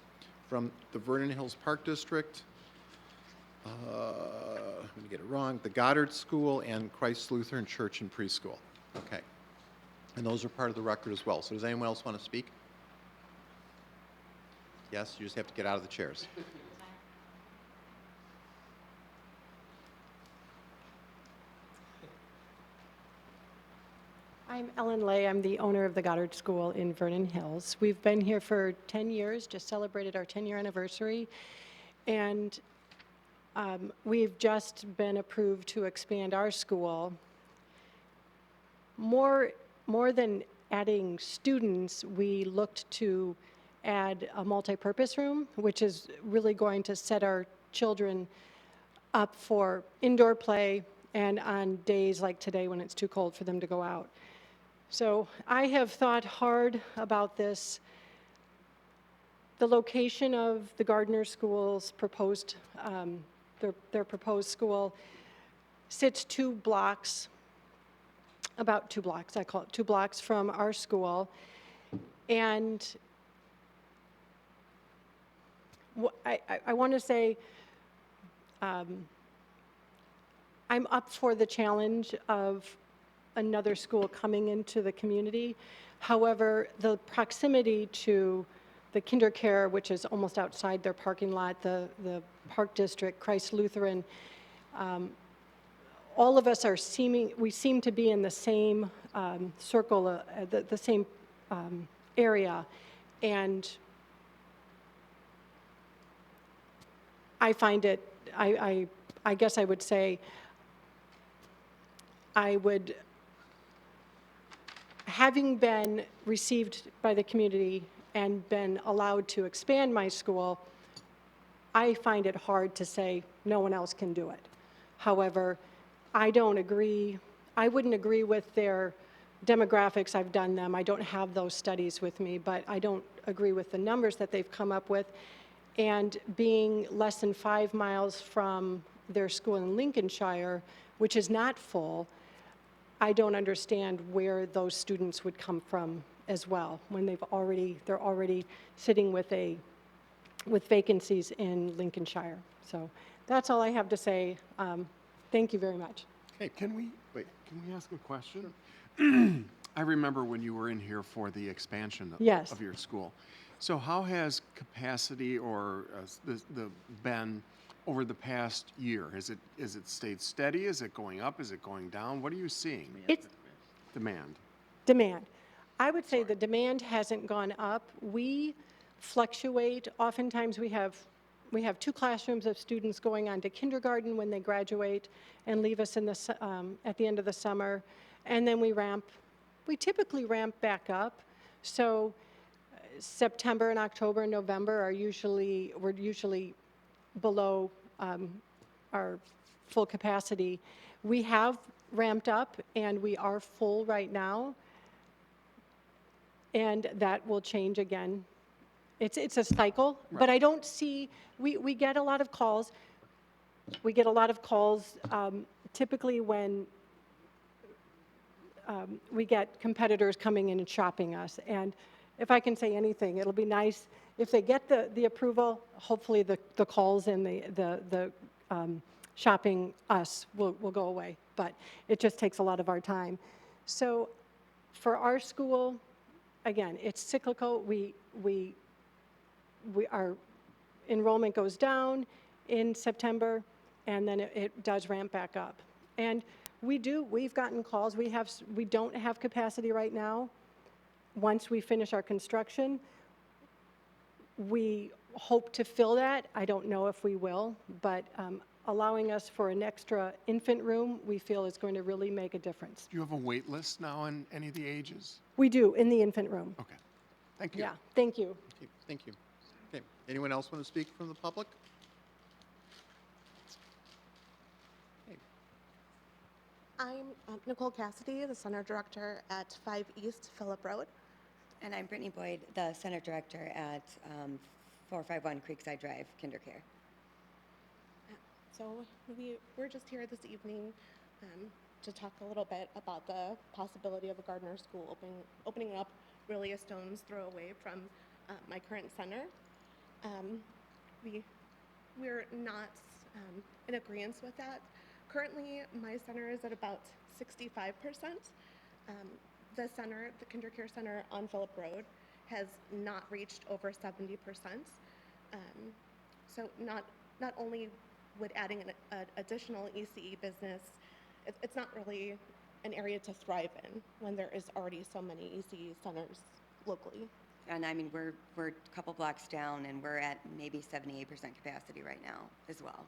from the Vernon Hills Park District, I'm going to get it wrong, the Goddard School, and Christ Lutheran Church and Preschool. Okay. And those are part of the record as well. So does anyone else want to speak? Yes, you just have to get out of the chairs. I'm Ellen Lay. I'm the owner of the Goddard School in Vernon Hills. We've been here for 10 years, just celebrated our 10-year anniversary, and we've just been approved to expand our school. More than adding students, we looked to add a multi-purpose room, which is really going to set our children up for indoor play and on days like today when it's too cold for them to go out. So I have thought hard about this. The location of the Gardner School's proposed, their proposed school sits 2 blocks, about 2 blocks, I call it 2 blocks from our school. And I want to say, I'm up for the challenge of another school coming into the community. However, the proximity to the KinderCare, which is almost outside their parking lot, the Park District, Christ Lutheran, all of us we seem to be in the same circle, the same area. And I find it, I guess I would say, having been received by the community and been allowed to expand my school, I find it hard to say no one else can do it. However, I wouldn't agree with their demographics. I've done them. I don't have those studies with me, but I don't agree with the numbers that they've come up with. And being less than 5 miles from their school in Lincolnshire, which is not full, I don't understand where those students would come from as well when they're already sitting with vacancies in Lincolnshire. So that's all I have to say. Thank you very much. Hey, can we ask a question? I remember when you were in here for the expansion Yes. of your school. So how has capacity or been over the past year? Is it stayed steady? Is it going up? Is it going down? What are you seeing? Demand. I would say the demand hasn't gone up. We fluctuate. Oftentimes we have 2 classrooms of students going on to kindergarten when they graduate and leave us at the end of the summer. And then we typically ramp back up. So September and October and November we're usually below our full capacity. We have ramped up and we are full right now. And that will change again. It's a cycle, right. But I don't see, we get a lot of calls. We get a lot of calls typically when we get competitors coming in and shopping us. And if I can say anything, it'll be nice if they get the approval, hopefully the calls and the shopping us will go away. But it just takes a lot of our time. So for our school, again, it's cyclical. Our enrollment goes down in September, and then it does ramp back up. And we've gotten calls. We don't have capacity right now. Once we finish our construction, we hope to fill that. I don't know if we will, but allowing us for an extra infant room, we feel is going to really make a difference. Do you have a wait list now on any of the ages? We do, in the infant room. Okay. Thank you. Yeah, thank you. Okay, thank you. Okay, anyone else want to speak from the public? Okay. I'm Nicole Cassidy, the Center Director at 5 East Phillip Road. And I'm Brittany Boyd, the Center Director at 451 Creekside Drive, KinderCare. So we're just here this evening to talk a little bit about the possibility of a Gardner School opening up really a stone's throw away from my current center. We're not in agreement with that. Currently, my center is at about 65%. The KinderCare Center on Phillip Road has not reached over 70%. So not only would adding an additional ECE business, it's not really an area to thrive in when there is already so many ECE centers locally. And I mean, we're a couple blocks down and we're at maybe 78% capacity right now as well.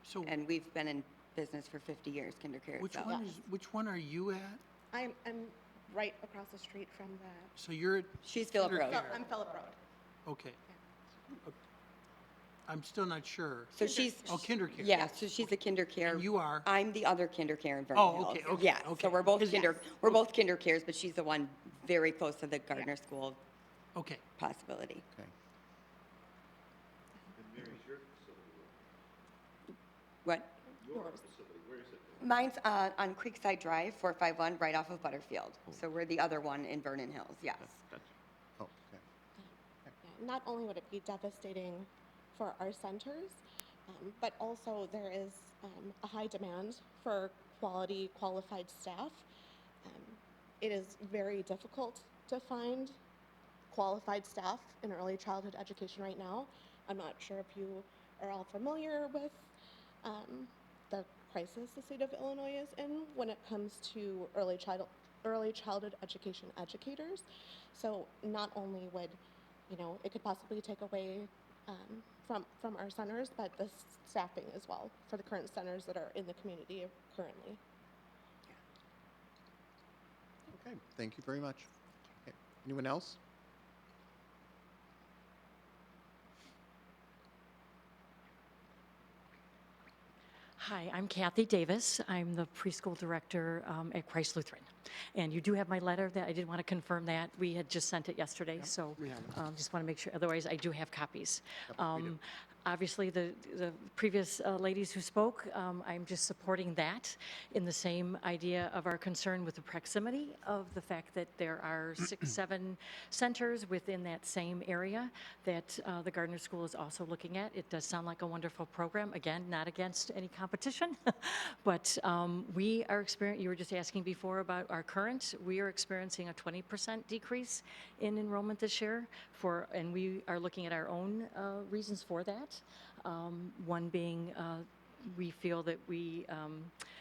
So, and we've been in business for 50 years, KinderCare. Which one are you at? I'm right across the street from the. So you're. She's Phillip Road. I'm Phillip Road. Okay. I'm still not sure. So she's. Oh, KinderCare. Yeah, so she's a KinderCare. And you are. I'm the other KinderCare in Vernon Hills. Oh, okay, okay. Yeah, okay. so we're both both KinderCares, but she's the one very close to the Gardner School. Okay. Possibility. Okay. What? Mine's on Creekside Drive, 451, right off of Butterfield. So we're the other one in Vernon Hills, yes. Oh, okay. Not only would it be devastating for our centers, but also there is a high demand for quality, qualified staff. It is very difficult to find qualified staff in early childhood education right now. I'm not sure if you are all familiar with the crisis the state of Illinois is in when it comes to early childhood education educators. So not only would, it could possibly take away from our centers, but the staffing as well for the current centers that are in the community currently. Okay, thank you very much. Okay. Anyone else? Hi, I'm Kathy Davis. I'm the preschool director at Christ Lutheran. And you do have my letter that I did want to confirm that. We had just sent it yesterday, so just want to make sure. Otherwise, I do have copies. Obviously, the previous ladies who spoke, I'm just supporting that in the same idea of our concern with the proximity of the fact that there are 6, 7 centers within that same area that the Gardner School is also looking at. It does sound like a wonderful program. Again, not against any competition, but we are experiencing, you were just asking before about our current, we are experiencing a 20% decrease in enrollment this year, and we are looking at our own reasons for that. One being we feel that we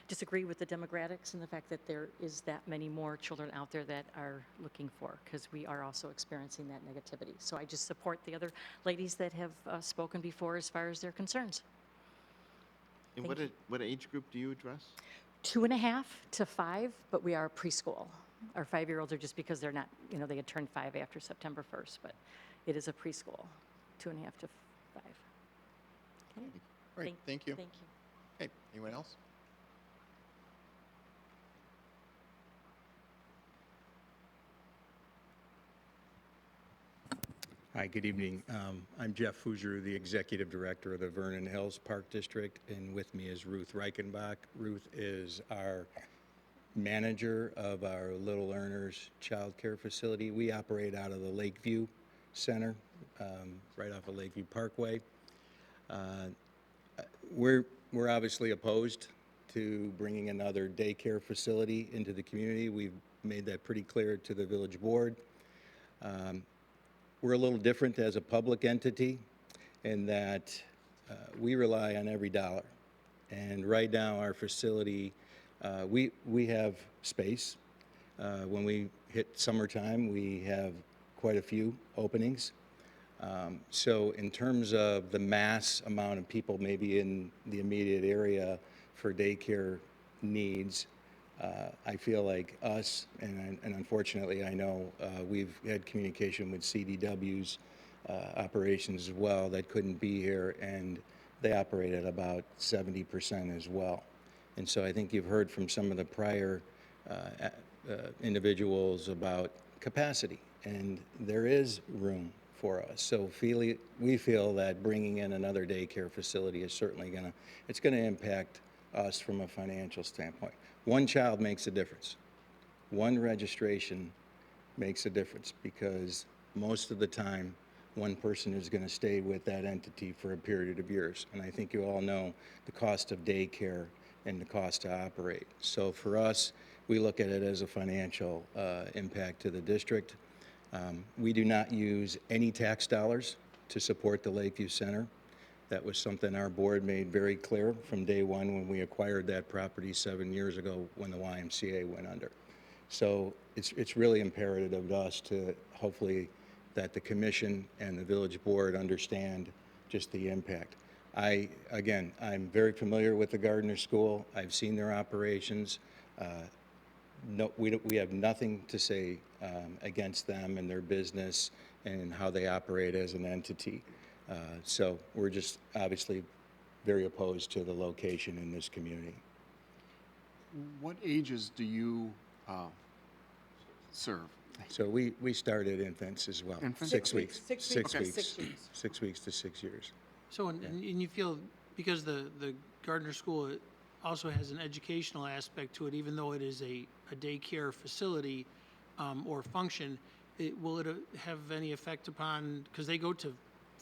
disagree with the demographics and the fact that there is that many more children out there that are looking for, because we are also experiencing that negativity. So I just support the other ladies that have spoken before as far as their concerns. And what age group do you address? 2.5 to 5, but we are preschool. Our 5-year-olds are just because they're not, they had turned 5 after September 1st, but it is a preschool, 2.5 to 5. Okay. Great, thank you. Thank you. Okay, anyone else? Hi, good evening. I'm Jeff Fougeroux, the Executive Director of the Vernon Hills Park District, and with me is Ruth Reichenbach. Ruth is our manager of our Little Earners Childcare facility. We operate out of the Lakeview Center, right off of Lakeview Parkway. We're obviously opposed to bringing another daycare facility into the community. We've made that pretty clear to the village board. We're a little different as a public entity in that we rely on every dollar. And right now, our facility, we have space. When we hit summertime, we have quite a few openings. So in terms of the mass amount of people maybe in the immediate area for daycare needs, I feel like us, and unfortunately I know we've had communication with CDW's operations as well that couldn't be here, and they operate at about 70% as well. And so I think you've heard from some of the prior individuals about capacity, and there is room for us. So we feel that bringing in another daycare facility is certainly going to impact us from a financial standpoint. One child makes a difference. One registration makes a difference, because most of the time one person is going to stay with that entity for a period of years. And I think you all know the cost of daycare and the cost to operate. So for us, we look at it as a financial impact to the district. We do not use any tax dollars to support the Lakeview Center. That was something our board made very clear from day one when we acquired that property 7 years ago when the YMCA went under. So it's really imperative of us to hopefully that the commission and the village board understand just the impact. I'm very familiar with the Gardner School. I've seen their operations. No, we have nothing to say against them and their business and how they operate as an entity. So we're just obviously very opposed to the location in this community. What ages do you serve? So we started infants as well. Infants? 6 weeks. 6 6 weeks. weeks. Okay. 6 weeks. 6 weeks to 6 years. So, and you feel, because the Gardner School also has an educational aspect to it, even though it is a daycare facility or function, will it have any effect upon, because they go to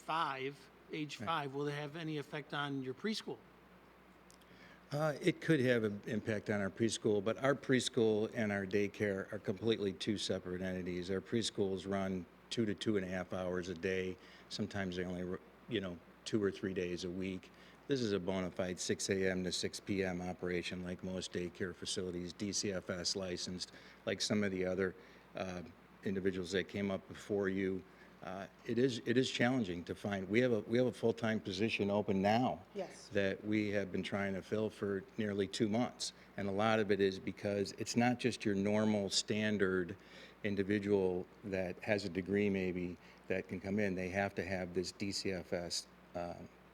5 age 5, will it have any effect on your preschool? It could have an impact on our preschool, but our preschool and our daycare are completely two separate entities. Our preschools run 2 to 2.5 hours a day. Sometimes they only, 2 or 3 days a week. This is a bona fide 6 a.m. to 6 p.m. operation like most daycare facilities, DCFS licensed, like some of the other individuals that came up before you. It is challenging to find. We have a full-time position open now. Yes. That we have been trying to fill for nearly 2 months, and a lot of it is because it's not just your normal standard individual that has a degree maybe that can come in. They have to have this DCFS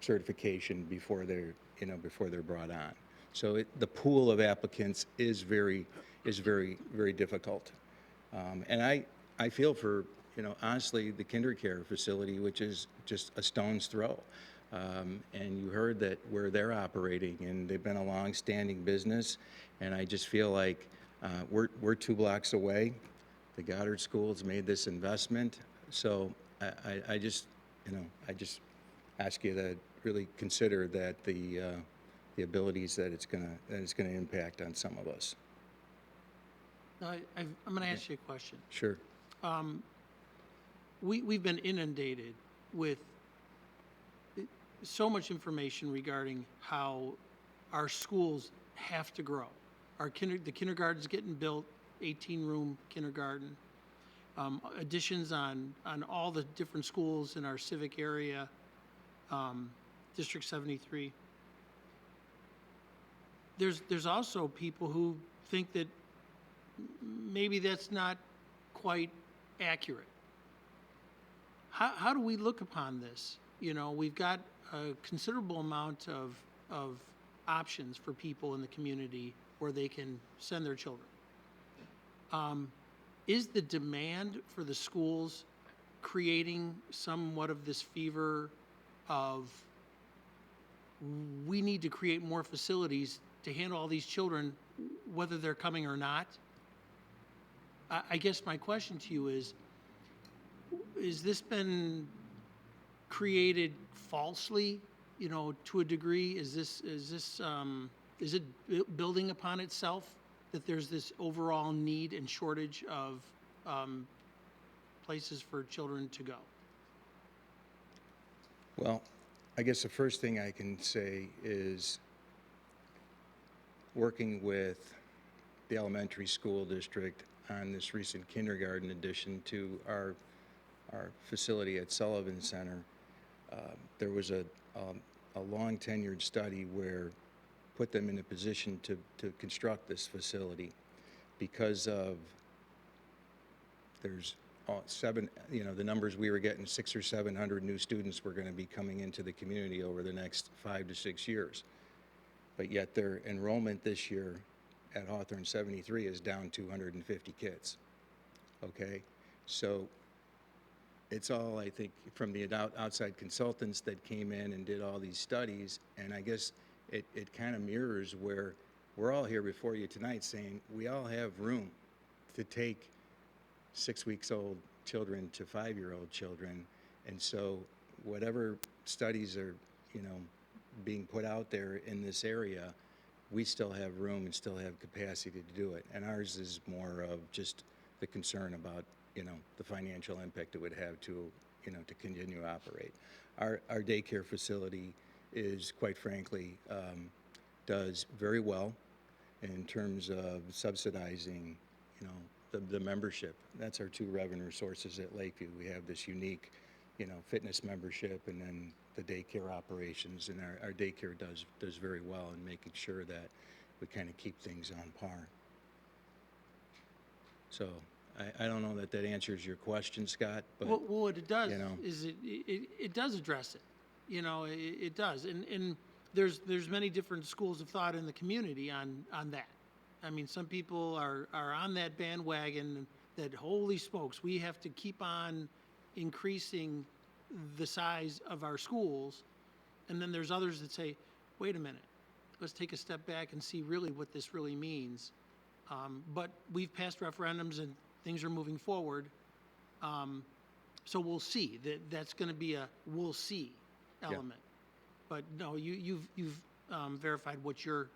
certification before they're brought on. So the pool of applicants is very difficult, and I feel for. Honestly, the KinderCare facility, which is just a stone's throw. And you heard that where they're operating, and they've been a long-standing business, and I just feel like we're 2 blocks away. The Goddard School has made this investment, so I just ask you to really consider that the abilities that it's gonna impact on some of us. Now, I'm going to ask you a question. Sure. We've been inundated with so much information regarding how our schools have to grow. The kindergarten's getting built, 18-room kindergarten, additions on all the different schools in our civic area, District 73. There's also people who think that maybe that's not quite accurate. How do we look upon this? We've got a considerable amount of options for people in the community where they can send their children. Is the demand for the schools creating somewhat of this fever of we need to create more facilities to handle all these children, whether they're coming or not? I guess my question to you is this been created falsely, to a degree? Is it building upon itself that there's this overall need and shortage of places for children to go? Well, I guess the first thing I can say is working with the elementary school district on this recent kindergarten addition to our facility at Sullivan Center, there was a long tenured study where put them in a position to construct this facility because of there's the numbers we were getting, 600 or 700 new students were going to be coming into the community over the next 5 to 6 years. But yet their enrollment this year at Hawthorn 73 is down 250 kids. Okay, so it's all, I think, from the outside consultants that came in and did all these studies, and I guess it kind of mirrors where we're all here before you tonight saying we all have room to take 6 weeks old children to 5-year-old children, and so whatever studies are, being put out there in this area, we still have room and still have capacity to do it, and ours is more of just the concern about the financial impact it would have to continue to operate. Our daycare facility is, quite frankly, does very well in terms of subsidizing the membership. That's our 2 revenue sources at Lakeview. We have this unique fitness membership and then the daycare operations, and our daycare does very well in making sure that we kind of keep things on par. So I don't know that answers your question, Scott, but well, what it does is it does address it. It does, and there's many different schools of thought in the community on that. I mean, some people are on that bandwagon that, holy smokes, we have to keep on increasing the size of our schools, and then there's others that say, wait a minute, let's take a step back and see really what this really means. But we've passed referendums and things are moving forward. So we'll see. That's going to be we'll see. element. But no, you've verified what your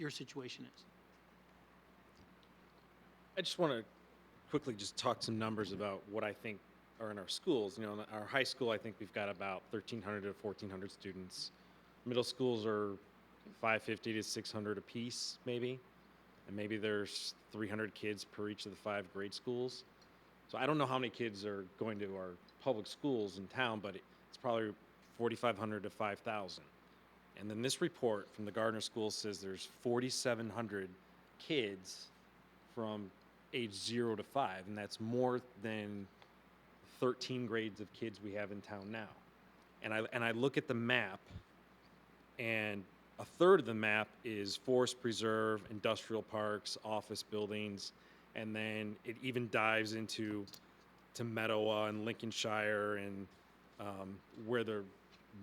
situation is. I just want to quickly just talk some numbers about what I think are in our schools. You know, in our high school, I think we've got about 1,300 to 1,400 students. Middle schools are 550 to 600 apiece, maybe. And maybe there's 300 kids per each of the 5 grade schools. So I don't know how many kids are going to our public schools in town, but it's probably 4,500 to 5,000. And then this report from the Gardner School says there's 4,700 kids from age 0 to 5, and that's more than 13 grades of kids we have in town now. And I look at the map, and a third of the map is forest preserve, industrial parks, office buildings, and then it even dives into Meadowa and Lincolnshire and where they're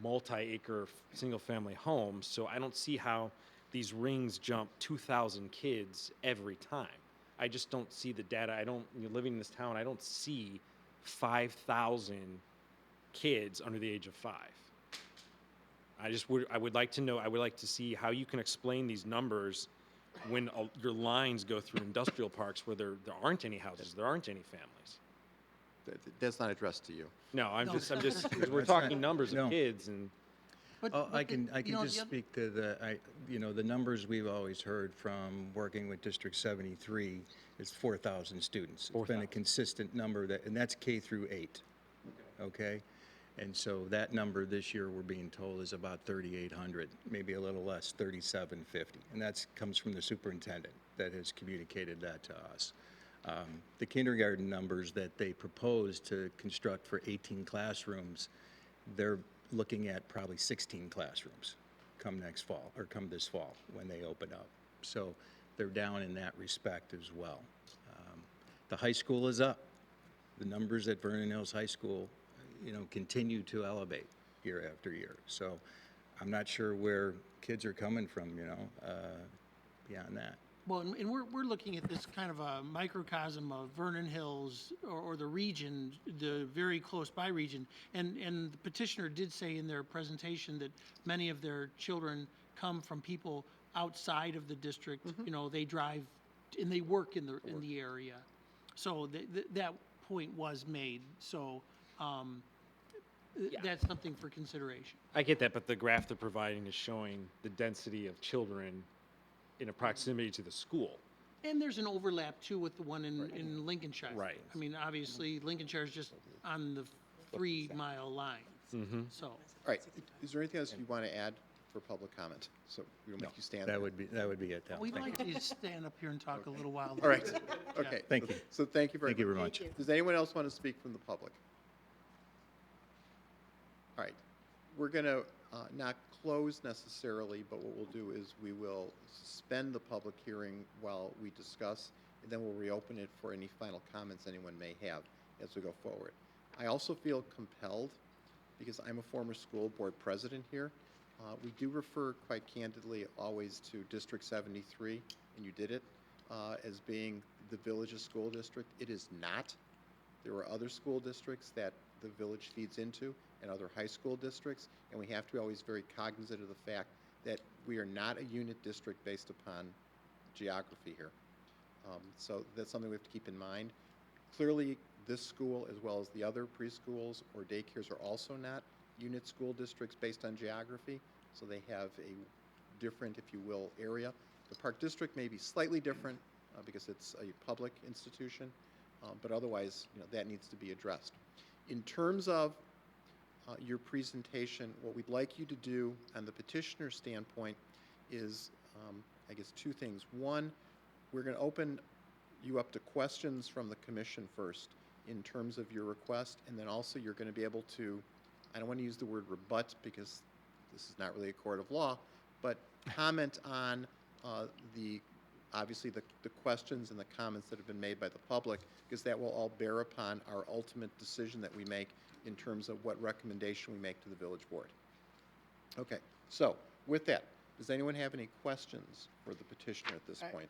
multi-acre single-family homes. So I don't see how these rings jump 2,000 kids every time. I just don't see the data. Living in this town, I don't see 5,000 kids under the age of 5. I would like to know, I would like to see how you can explain these numbers when your lines go through industrial parks where there aren't any houses, there aren't any families. That's not addressed to you. No, I'm just, because we're talking numbers of kids and. I can just speak to the numbers we've always heard from working with District 73 is 4,000 students. It's been a consistent number and that's K through 8. Okay? And so that number this year we're being told is about 3,800, maybe a little less, 3,750. And that comes from the superintendent that has communicated that to us. The kindergarten numbers that they propose to construct for 18 classrooms, they're looking at probably 16 classrooms come next fall, or come this fall when they open up. So they're down in that respect as well. The high school is up. The numbers at Vernon Hills High School, continue to elevate year after year. So I'm not sure where kids are coming from, beyond that. Well, and we're looking at this kind of a microcosm of Vernon Hills or the region, the very close by region. And the petitioner did say in their presentation that many of their children come from people outside of the district. They drive and they work in the area. So that point was made. So that's something for consideration. I get that, but the graph they're providing is showing the density of children in a proximity to the school. And there's an overlap too with the one in Lincolnshire. Right. I mean, obviously Lincolnshire is just on the 3-mile line. Mm-hmm. So. All right. Is there anything else you want to add for public comment? So we don't make you stand. That would be it. We'd like you to stand up here and talk a little while. All right. Okay. Thank you. So thank you very much. Thank you very much. Does anyone else want to speak from the public? All right. We're going to not close necessarily, but what we'll do is we will suspend the public hearing while we discuss, and then we'll reopen it for any final comments anyone may have as we go forward. I also feel compelled, because I'm a former school board president here, we do refer quite candidly always to District 73, and you did it, as being the village's school district. It is not. There are other school districts that the village feeds into and other high school districts, and we have to be always very cognizant of the fact that we are not a unit district based upon geography here. So that's something we have to keep in mind. Clearly, this school, as well as the other preschools or daycares, are also not unit school districts based on geography, so they have a different, if you will, area. The Park District may be slightly different because it's a public institution, but otherwise, that needs to be addressed. In terms of your presentation, what we'd like you to do on the petitioner standpoint is, I guess, 2 things. One, we're going to open you up to questions from the commission first in terms of your request, and then also you're going to be able to, I don't want to use the word rebut because this is not really a court of law, but comment on obviously the questions and the comments that have been made by the public, because that will all bear upon our ultimate decision that we make in terms of what recommendation we make to the village board. Okay, so with that, does anyone have any questions for the petitioner at this point?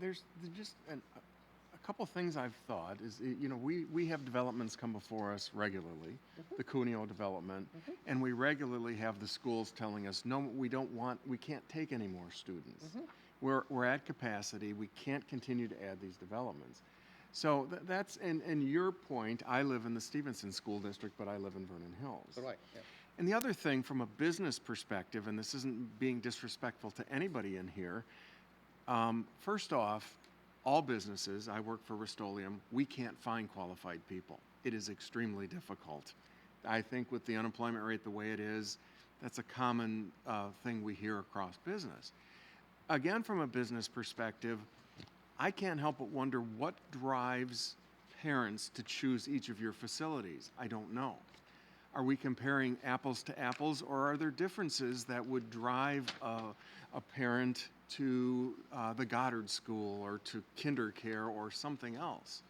There's just a couple things I've thought is, you know, we have developments come before us regularly, the Cuneo development, and we regularly have the schools telling us, no, we can't take any more students. We're at capacity, we can't continue to add these developments. So that's, and your point, I live in the Stevenson School District, but I live in Vernon Hills. So do I, yeah. And the other thing from a business perspective, and this isn't being disrespectful to anybody in here, first off, all businesses, I work for Rust-Oleum, we can't find qualified people. It is extremely difficult. I think with the unemployment rate the way it is, that's a common thing we hear across business. Again, from a business perspective, I can't help but wonder what drives parents to choose each of your facilities. I don't know. Are we comparing apples to apples, or are there differences that would drive a parent to the Goddard School or to KinderCare or something else?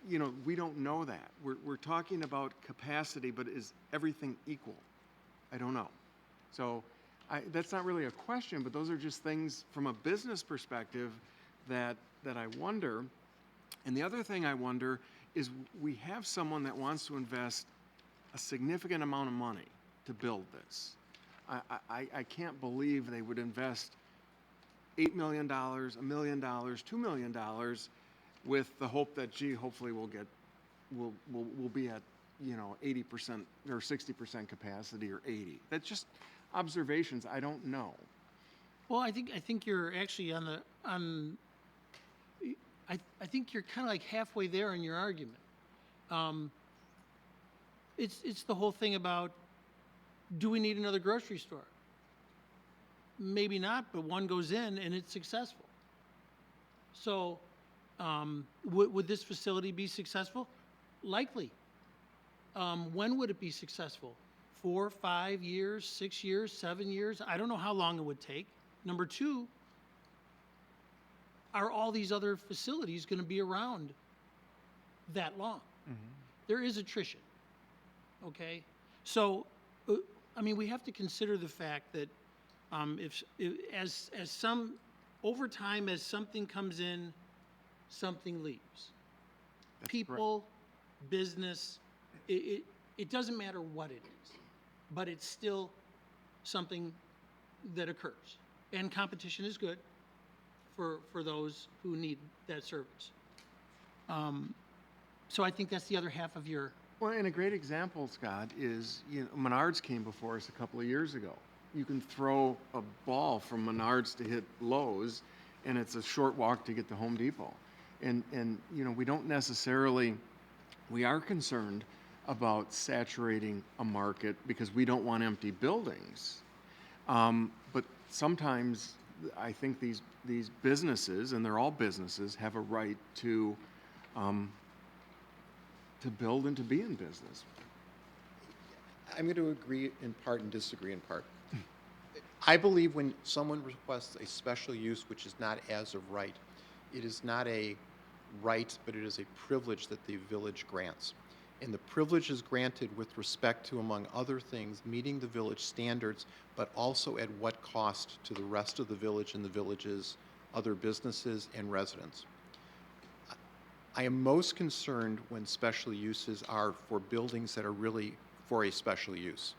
You know, we don't know that. We're talking about capacity, but is everything equal? I don't know. So that's not really a question, but those are just things from a business perspective that I wonder. And the other thing I wonder is we have someone that wants to invest a significant amount of money to build this. I can't believe they would invest $8 million, $1 million, $2 million with the hope that, gee, hopefully we'll be at, you know, 80% or 60% capacity or 80. That's just observations. I don't know. Well, I think you're actually I think you're kind of like halfway there in your argument. It's the whole thing about, do we need another grocery store? Maybe not, but one goes in and it's successful. So would this facility be successful? Likely. When would it be successful? 4, 5 years, 6 years, 7 years? I don't know how long it would take. Number two, are all these other facilities going to be around that long? There is attrition. Okay, so I mean, we have to consider the fact that as some over time, as something comes in, something leaves. People, business, it doesn't matter what it is, but it's still something that occurs. And competition is good for those who need that service. So I think that's the other half of your. Well, and a great example, Scott, is, you know, Menards came before us a couple of years ago. You can throw a ball from Menards to hit Lowe's, and it's a short walk to get to Home Depot. And you know, we don't necessarily, we are concerned about saturating a market because we don't want empty buildings. But sometimes I think these businesses, and they're all businesses, have a right to build and to be in business. I'm going to agree in part and disagree in part. I believe when someone requests a special use which is not as of right, it is not a right, but it is a privilege that the village grants. And the privilege is granted with respect to, among other things, meeting the village standards, but also at what cost to the rest of the village and the village's other businesses and residents. I am most concerned when special uses are for buildings that are really for a special use.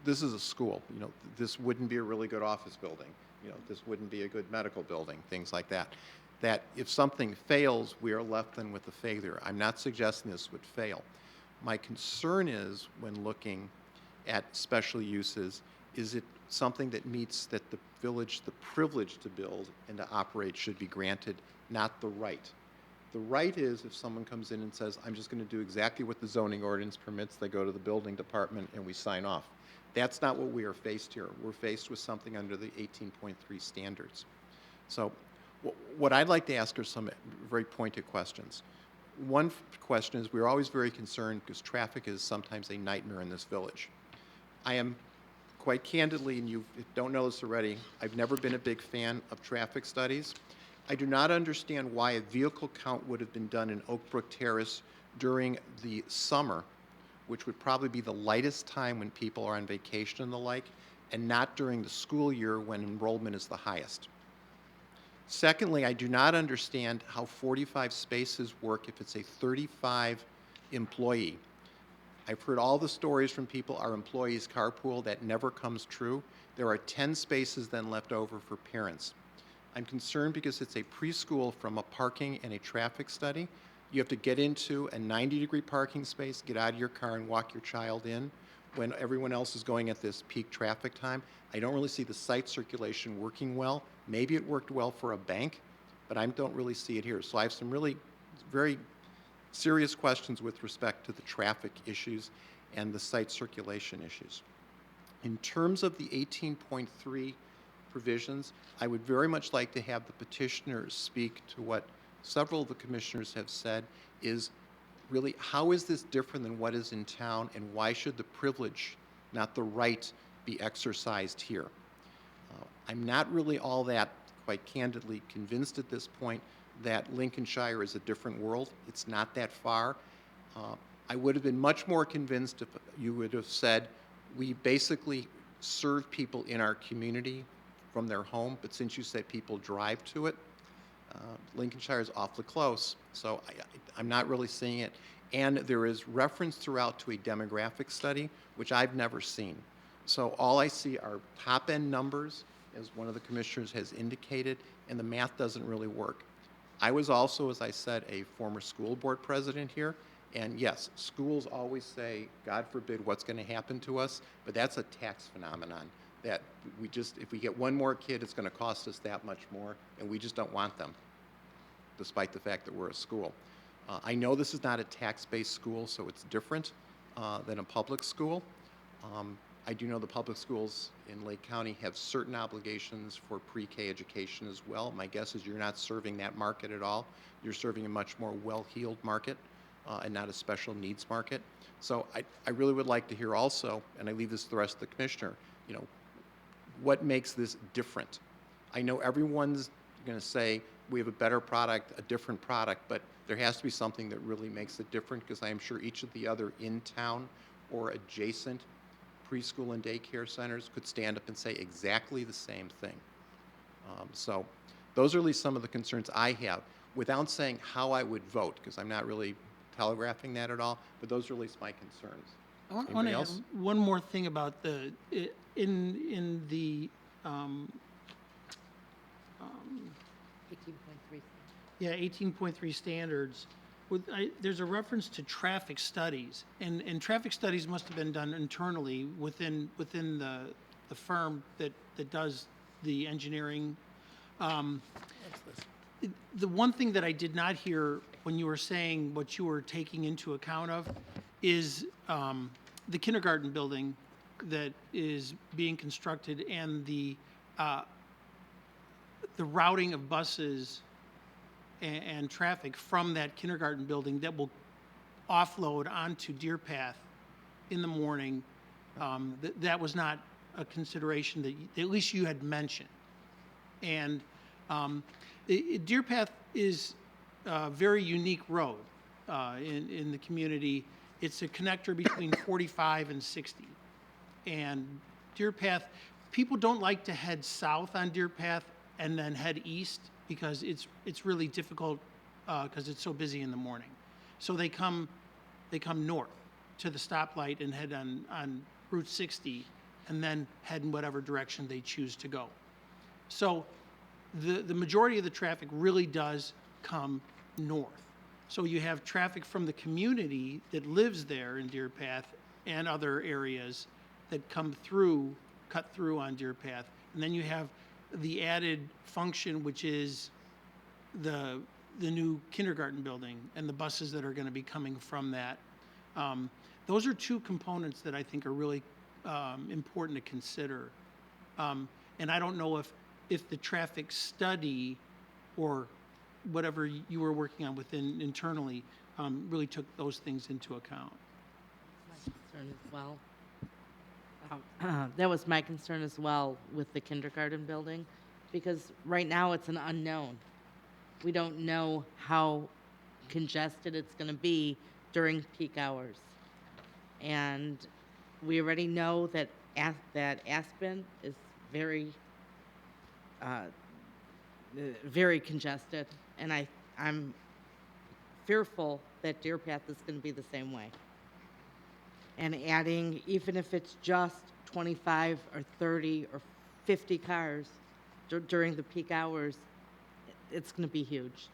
This is a school, you know, this wouldn't be a really good office building, you know, this wouldn't be a good medical building, things like that. That if something fails, we are left then with a failure. I'm not suggesting this would fail. My concern is when looking at special uses, is it something that meets that the village, the privilege to build and to operate should be granted, not the right. The right is if someone comes in and says, I'm just going to do exactly what the zoning ordinance permits, they go to the building department and we sign off. That's not what we are faced here. We're faced with something under the 18.3 standards. So what I'd like to ask are some very pointed questions. One question is, we're always very concerned because traffic is sometimes a nightmare in this village. I am quite candidly, and you don't know this already, I've never been a big fan of traffic studies. I do not understand why a vehicle count would have been done in Oak Brook Terrace during the summer, which would probably be the lightest time when people are on vacation and the like, and not during the school year when enrollment is the highest. Secondly, I do not understand how 45 spaces work if it's a 35 employee. I've heard all the stories from people, our employees carpool, that never comes true. There are 10 spaces then left over for parents. I'm concerned because it's a preschool from a parking and a traffic study. You have to get into a 90-degree parking space, get out of your car and walk your child in when everyone else is going at this peak traffic time. I don't really see the site circulation working well. Maybe it worked well for a bank, but I don't really see it here. So I have some really very serious questions with respect to the traffic issues and the site circulation issues. In terms of the 18.3 provisions, I would very much like to have the petitioners speak to what several of the commissioners have said is really how is this different than what is in town, and why should the privilege, not the right, be exercised here? I'm not really all that, quite candidly, convinced at this point that Lincolnshire is a different world. It's not that far. I would have been much more convinced if you would have said, we basically serve people in our community from their home, but since you said people drive to it, Lincolnshire is awfully close, so I'm not really seeing it. And there is reference throughout to a demographic study, which I've never seen. So all I see are top-end numbers, as one of the commissioners has indicated, and the math doesn't really work. I was also, as I said, a former school board president here, and yes, schools always say, God forbid what's going to happen to us, but that's a tax phenomenon. That we just, if we get one more kid, it's going to cost us that much more, and we just don't want them, despite the fact that we're a school. I know this is not a tax-based school, so it's different than a public school. I do know the public schools in Lake County have certain obligations for pre-K education as well. My guess is you're not serving that market at all. You're serving a much more well-heeled market and not a special needs market. So I really would like to hear also, and I leave this to the rest of the commissioner, you know, what makes this different? I know everyone's going to say we have a better product, a different product, but there has to be something that really makes it different, because I am sure each of the other in-town or adjacent preschool and daycare centers could stand up and say exactly the same thing. So those are at least some of the concerns I have, without saying how I would vote, because I'm not really telegraphing that at all, but those are at least my concerns. I want Anybody to add else? one more thing about the, in the, 18.3. yeah, 18.3 standards, there's a reference to traffic studies, and traffic studies must have been done internally within the firm that does the engineering. The one thing that I did not hear when you were saying what you were taking into account of is the kindergarten building that is being constructed, and the routing of buses and traffic from that kindergarten building that will offload onto Deer Path in the morning. That was not a consideration that at least you had mentioned. And Deer Path is a very unique road in the community. It's a connector between 45 and 60. And Deer Path, people don't like to head south on Deer Path and then head east, because it's really difficult because it's so busy in the morning. So they come north to the stoplight and head on Route 60, and then head in whatever direction they choose to go. So the majority of the traffic really does come north. So you have traffic from the community that lives there in Deer Path and other areas that cut through on Deer Path. And then you have the added function, which is the new kindergarten building and the buses that are going to be coming from that. Those are two components that I think are really important to consider. And I don't know if the traffic study or whatever you were working on within internally really took those things into account. My concern as well. That was my concern as well with the kindergarten building, because right now it's an unknown. We don't know how congested it's going to be during peak hours. And we already know that Aspen is very very congested, and I'm fearful that Deer Path is going to be the same way. And adding, even if it's just 25 or 30 or 50 cars during the peak hours, it's going to be huge.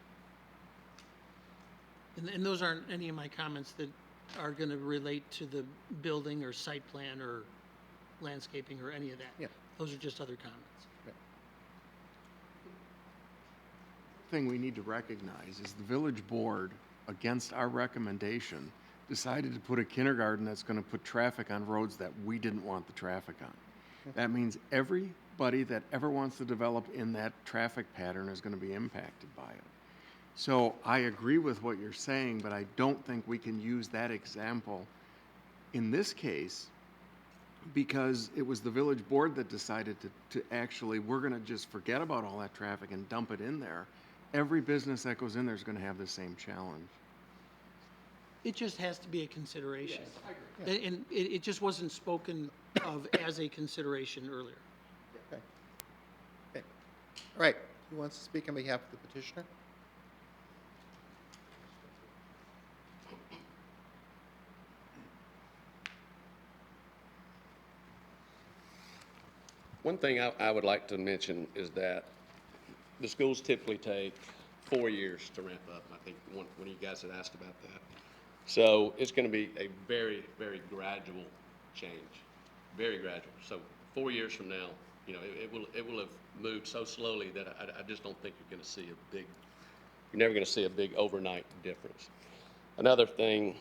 And those aren't any of my comments that are going to relate to the building or site plan or landscaping or any of that. Yeah. Those are just other comments. Thing we need to recognize is the village board, against our recommendation, decided to put a kindergarten that's going to put traffic on roads that we didn't want the traffic on. That means everybody that ever wants to develop in that traffic pattern is going to be impacted by it. So I agree with what you're saying, but I don't think we can use that example in this case because it was the village board that decided to actually, we're going to just forget about all that traffic and dump it in there. Every business that goes in there is going to have the same challenge. It just has to be a consideration. Yes, I agree. And it just wasn't spoken of as a consideration earlier. Okay. Okay. All right. Who wants to speak on behalf of the petitioner? One thing I would like to mention is that the schools typically take 4 years to ramp up. I think one of you guys had asked about that. So it's going to be a very, very gradual change, very gradual. So 4 years from now, you know, it will have moved so slowly that I just don't think you're going to see you're never going to see a big overnight difference. Another thing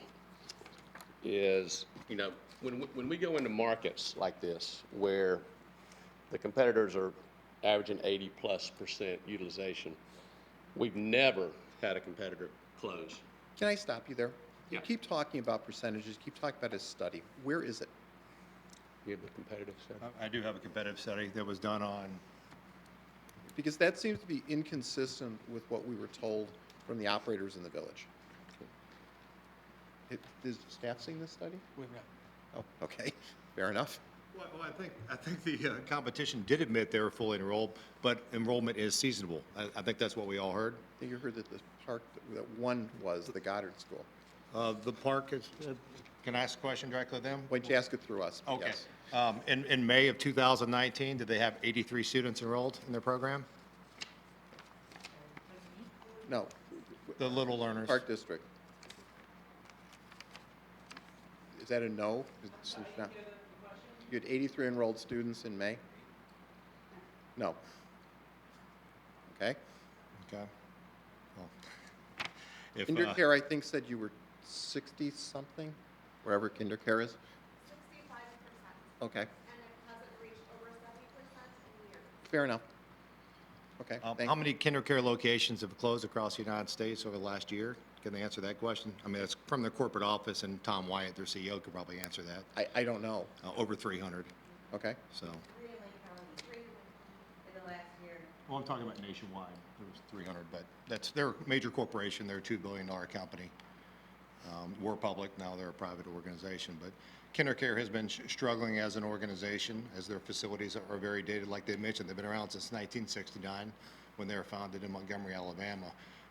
is, you know, when we go into markets like this where the competitors are averaging 80+% utilization, we've never had a competitor close. Can I stop you there? Yeah. You keep talking about percentages, keep talking about his study. Where is it? You have a competitive study? I do have a competitive study that was done on, Because that seems to be inconsistent with what we were told from the operators in the village. Is staff seeing this study? We've got Oh, okay, fair enough. well, I think the competition did admit they were fully enrolled, but enrollment is seasonable. I think that's what we all heard. I think you heard that the park that one was the Goddard School. The park is, can I ask a question directly to them? Why don't you ask it through us? but Okay. yes. In May of 2019, did they have 83 students enrolled in their program? No, The Little Learners? Park District. Is that a no? It's not- You had 83 enrolled students in May? No. Okay. Okay. Well, if, KinderCare, I think, said you were 60-something, wherever KinderCare is? 65%. Okay, And it hasn't reached over 70% in years. fair enough. Okay, thank How you. many KinderCare locations have closed across the United States over the last year? Can they answer that question? I mean, it's from their corporate office, and Tom Wyatt, their CEO, could probably answer that. I don't know. Over 300, Okay. so. in the last year. Well, I'm talking about nationwide. There was 300, but that's, they're a major corporation. They're a $2 billion company. We're public, now they're a private organization. But KinderCare has been struggling as an organization, as their facilities are very dated. Like they mentioned, they've been around since 1969 when they were founded in Montgomery, Alabama.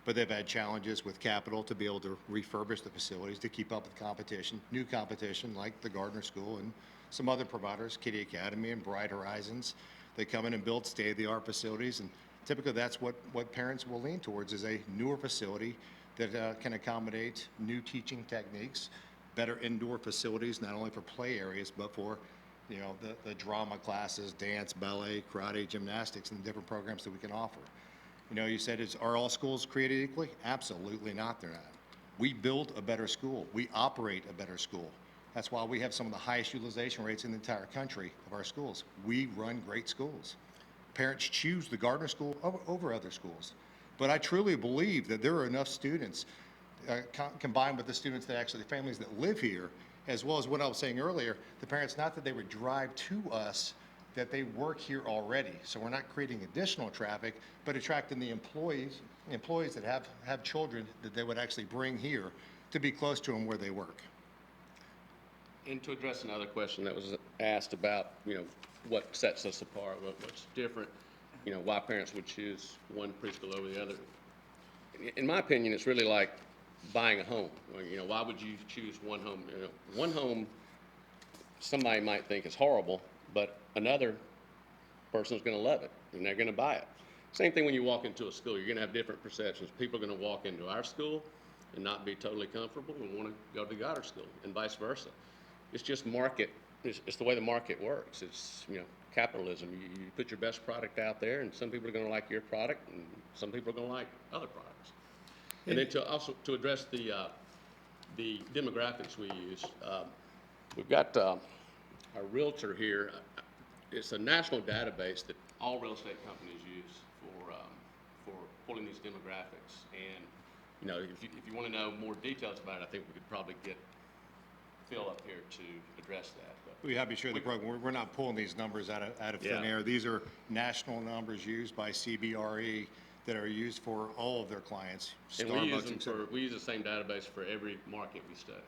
But they've had challenges with capital to be able to refurbish the facilities to keep up with competition, new competition like the Gardner School and some other providers, Kitty Academy and Bright Horizons. They come in and build state-of-the-art facilities, and typically that's what parents will lean towards, is a newer facility that can accommodate new teaching techniques, better indoor facilities, not only for play areas, but for, you know, the drama classes, dance, ballet, karate, gymnastics, and the different programs that we can offer. You know, you said, are all schools created equally? Absolutely not, they're not. We build a better school. We operate a better school. That's why we have some of the highest utilization rates in the entire country of our schools. We run great schools. Parents choose the Gardner School over other schools. But I truly believe that there are enough students, combined with the students that actually, the families that live here, as well as what I was saying earlier, the parents, not that they would drive to us, that they work here already. So we're not creating additional traffic, but attracting the employees that have children that they would actually bring here to be close to them where they work. And to address another question that was asked about, you know, what sets us apart, what's different. why parents would choose one preschool over the other. In my opinion, it's really like buying a home. Why would you choose one home? One home, somebody might think is horrible, but another person's going to love it, and they're going to buy it. Same thing when you walk into a school. You're going to have different perceptions. People are going to walk into our school and not be totally comfortable and want to go to Goddard School, and vice versa. It's just market. It's the way the market works. It's, capitalism. You put your best product out there, and some people are going to like your product, and some people are going to like other products. And then to address the demographics we use, we've got our realtor here. It's a national database that all real estate companies use for pulling these demographics. And if you want to know more details about it, I think we could probably get Phil up here to address that. But We're happy to share the program. We're not pulling these numbers out of thin air. These are national numbers used by CBRE that are used for all of their clients. And we use Starbucks, et cetera. we use the same database for every market we study.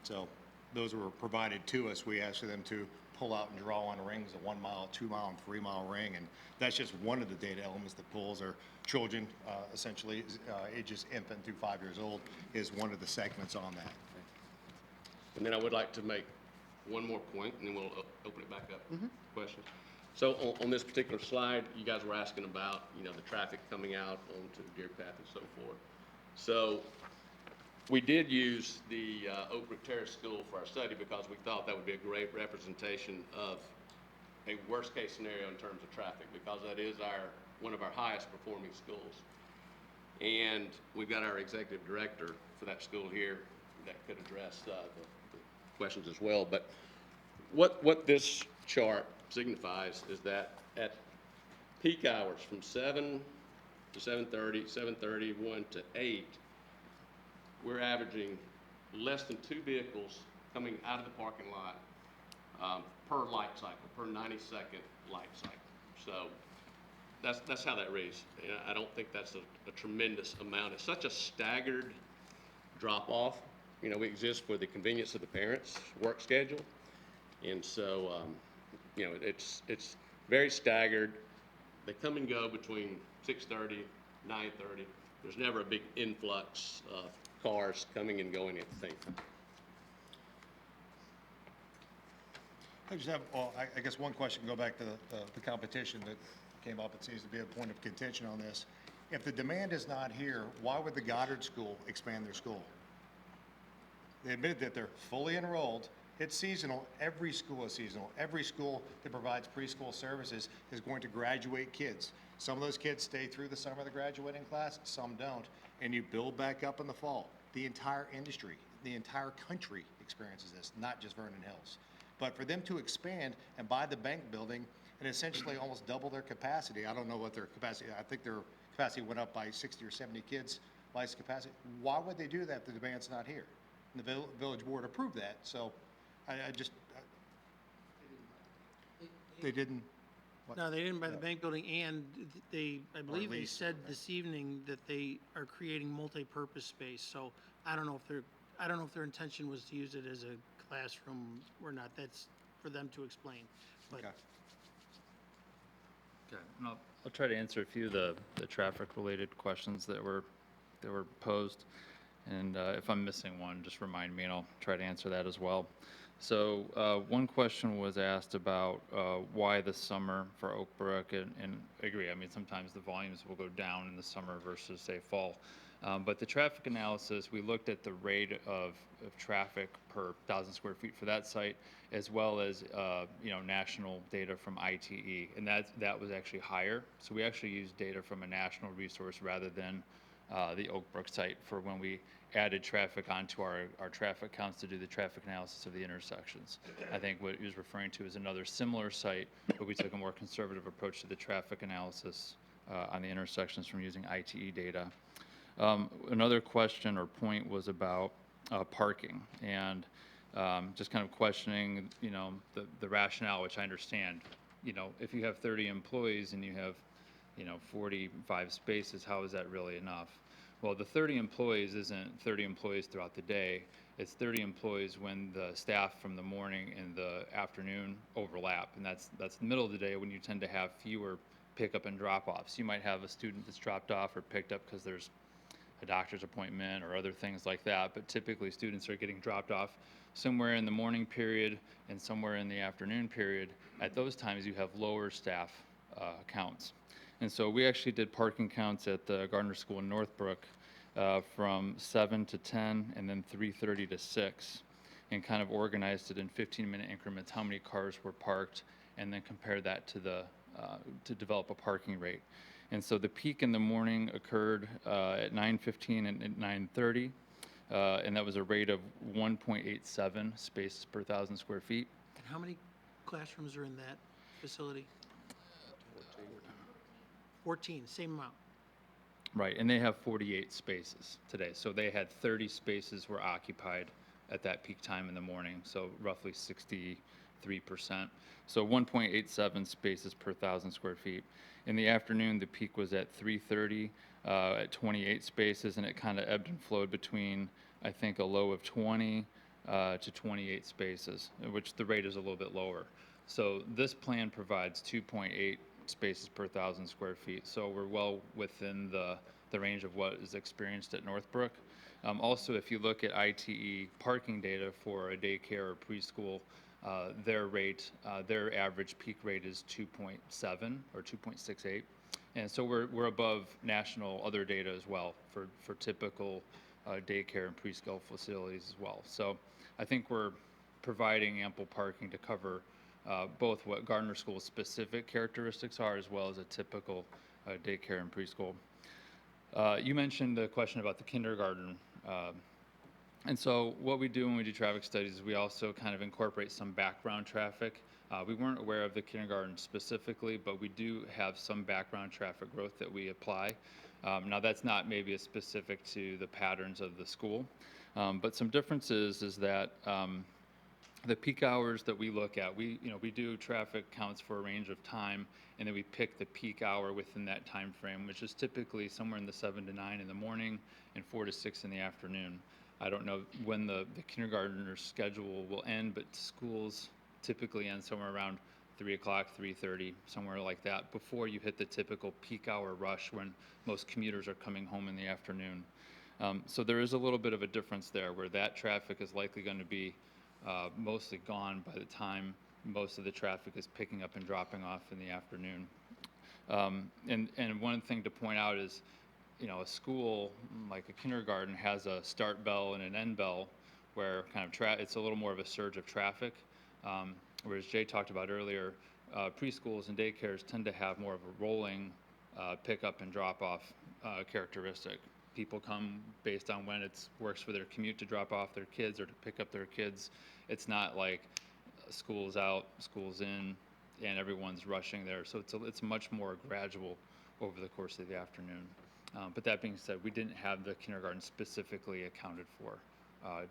So those were provided to us. We asked them to pull out and draw on rings, a 1 mile, 2 mile, and 3 mile ring. And that's just one of the data elements that pulls our children, essentially ages infant through 5 years old, is one of the segments on that. And then I would like to make one more point, and then we'll open it back up for questions. So on this particular slide, you guys were asking about, the traffic coming out onto the Deer Path and so forth. So we did use the Oak Brook Terrace School for our study because we thought that would be a great representation of a worst-case scenario in terms of traffic, because that is one of our highest performing schools. And we've got our executive director for that school here that could address the questions as well. But what this chart signifies is that at peak hours from 7 to 7:30, 7:31 to 8, we're averaging less than 2 vehicles coming out of the parking lot per light cycle, per 90-second light cycle. So that's how that reads. I don't think that's a tremendous amount. It's such a staggered drop-off. We exist for the convenience of the parents' work schedule. And so, it's very staggered. They come and go between 6:30, 9:30. There's never a big influx of cars coming and going at the same time. I just have, I guess one question, go back to the competition that came up. It seems to be a point of contention on this. If the demand is not here, why would the Goddard School expand their school? They admitted that they're fully enrolled. It's seasonal. Every school is seasonal. Every school that provides preschool services is going to graduate kids. Some of those kids stay through the summer of the graduating class, some don't, and you build back up in the fall. The entire industry, the entire country experiences this, not just Vernon Hills. But for them to expand and buy the bank building and essentially almost double their capacity, I don't know what their capacity, I think their capacity went up by 60 or 70 kids, license capacity. Why would they do that if the demand's not here? And the village board approved that, so they didn't. What? No, they didn't buy the bank building, and I believe they said this evening that they are creating multi-purpose space. So I don't know if their intention was to use it as a classroom or not. That's for them to explain. But Okay. Okay, and I'll try to answer a few of the traffic-related questions that were posed. And if I'm missing one, just remind me and I'll try to answer that as well. So one question was asked about why the summer for Oak Brook, and I agree. I mean, sometimes the volumes will go down in the summer versus, say, fall. But the traffic analysis, we looked at the rate of traffic per 1,000 square feet for that site, as well as national data from ITE, and that was actually higher. So we actually used data from a national resource rather than the Oak Brook site for when we added traffic onto our traffic counts to do the traffic analysis of the intersections. I think what he was referring to is another similar site, but we took a more conservative approach to the traffic analysis on the intersections from using ITE data. Another question or point was about parking, and just kind of questioning, the rationale, which I understand. If you have 30 employees and you have 45 spaces, how is that really enough? Well, the 30 employees isn't 30 employees throughout the day. It's 30 employees when the staff from the morning and the afternoon overlap, and that's the middle of the day when you tend to have fewer pickup and drop-offs. You might have a student that's dropped off or picked up because there's a doctor's appointment or other things like that, but typically students are getting dropped off somewhere in the morning period and somewhere in the afternoon period. At those times, you have lower staff counts. And so we actually did parking counts at the Gardner School in Northbrook from 7 to 10 and then 3:30 to 6, and kind of organized it in 15-minute increments, how many cars were parked, and then compare that to the to develop a parking rate. And so the peak in the morning occurred at 9:15 and at 9:30, and that was a rate of 1.87 spaces per 1,000 square feet. And how many classrooms are in that facility? 14, same amount. Right, and they have 48 spaces today. So they had 30 spaces were occupied at that peak time in the morning, so roughly 63%. So 1.87 spaces per 1,000 square feet. In the afternoon, the peak was at 3:30 at 28 spaces, and it kind of ebbed and flowed between, I think, a low of 20 to 28 spaces, which the rate is a little bit lower. So this plan provides 2.8 spaces per 1,000 square feet. So we're well within the range of what is experienced at Northbrook. Also, if you look at ITE parking data for a daycare or preschool, their average peak rate is 2.7 or 2.68. And so we're above national other data as well for typical daycare and preschool facilities as well. So I think we're providing ample parking to cover both what Gardner School's specific characteristics are as well as a typical daycare and preschool. You mentioned the question about the kindergarten. And so what we do when we do traffic studies is we also kind of incorporate some background traffic. We weren't aware of the kindergarten specifically, but we do have some background traffic growth that we apply. Now that's not maybe as specific to the patterns of the school, but some differences is that the peak hours that we look at, we do traffic counts for a range of time, and then we pick the peak hour within that time frame, which is typically somewhere in the 7 to 9 in the morning and 4 to 6 in the afternoon. I don't know when the kindergartner's schedule will end, but schools typically end somewhere around 3 o'clock, 3:30, somewhere like that, before you hit the typical peak hour rush when most commuters are coming home in the afternoon. So there is a little bit of a difference there where that traffic is likely going to be mostly gone by the time most of the traffic is picking up and dropping off in the afternoon. And one thing to point out is, a school like a kindergarten has a start bell and an end bell where kind of it's a little more of a surge of traffic. Whereas Jay talked about earlier, preschools and daycares tend to have more of a rolling pickup and drop off characteristic. People come based on when it works for their commute to drop off their kids or to pick up their kids. It's not like school's out, school's in, and everyone's rushing there. So it's much more gradual over the course of the afternoon. But that being said, we didn't have the kindergarten specifically accounted for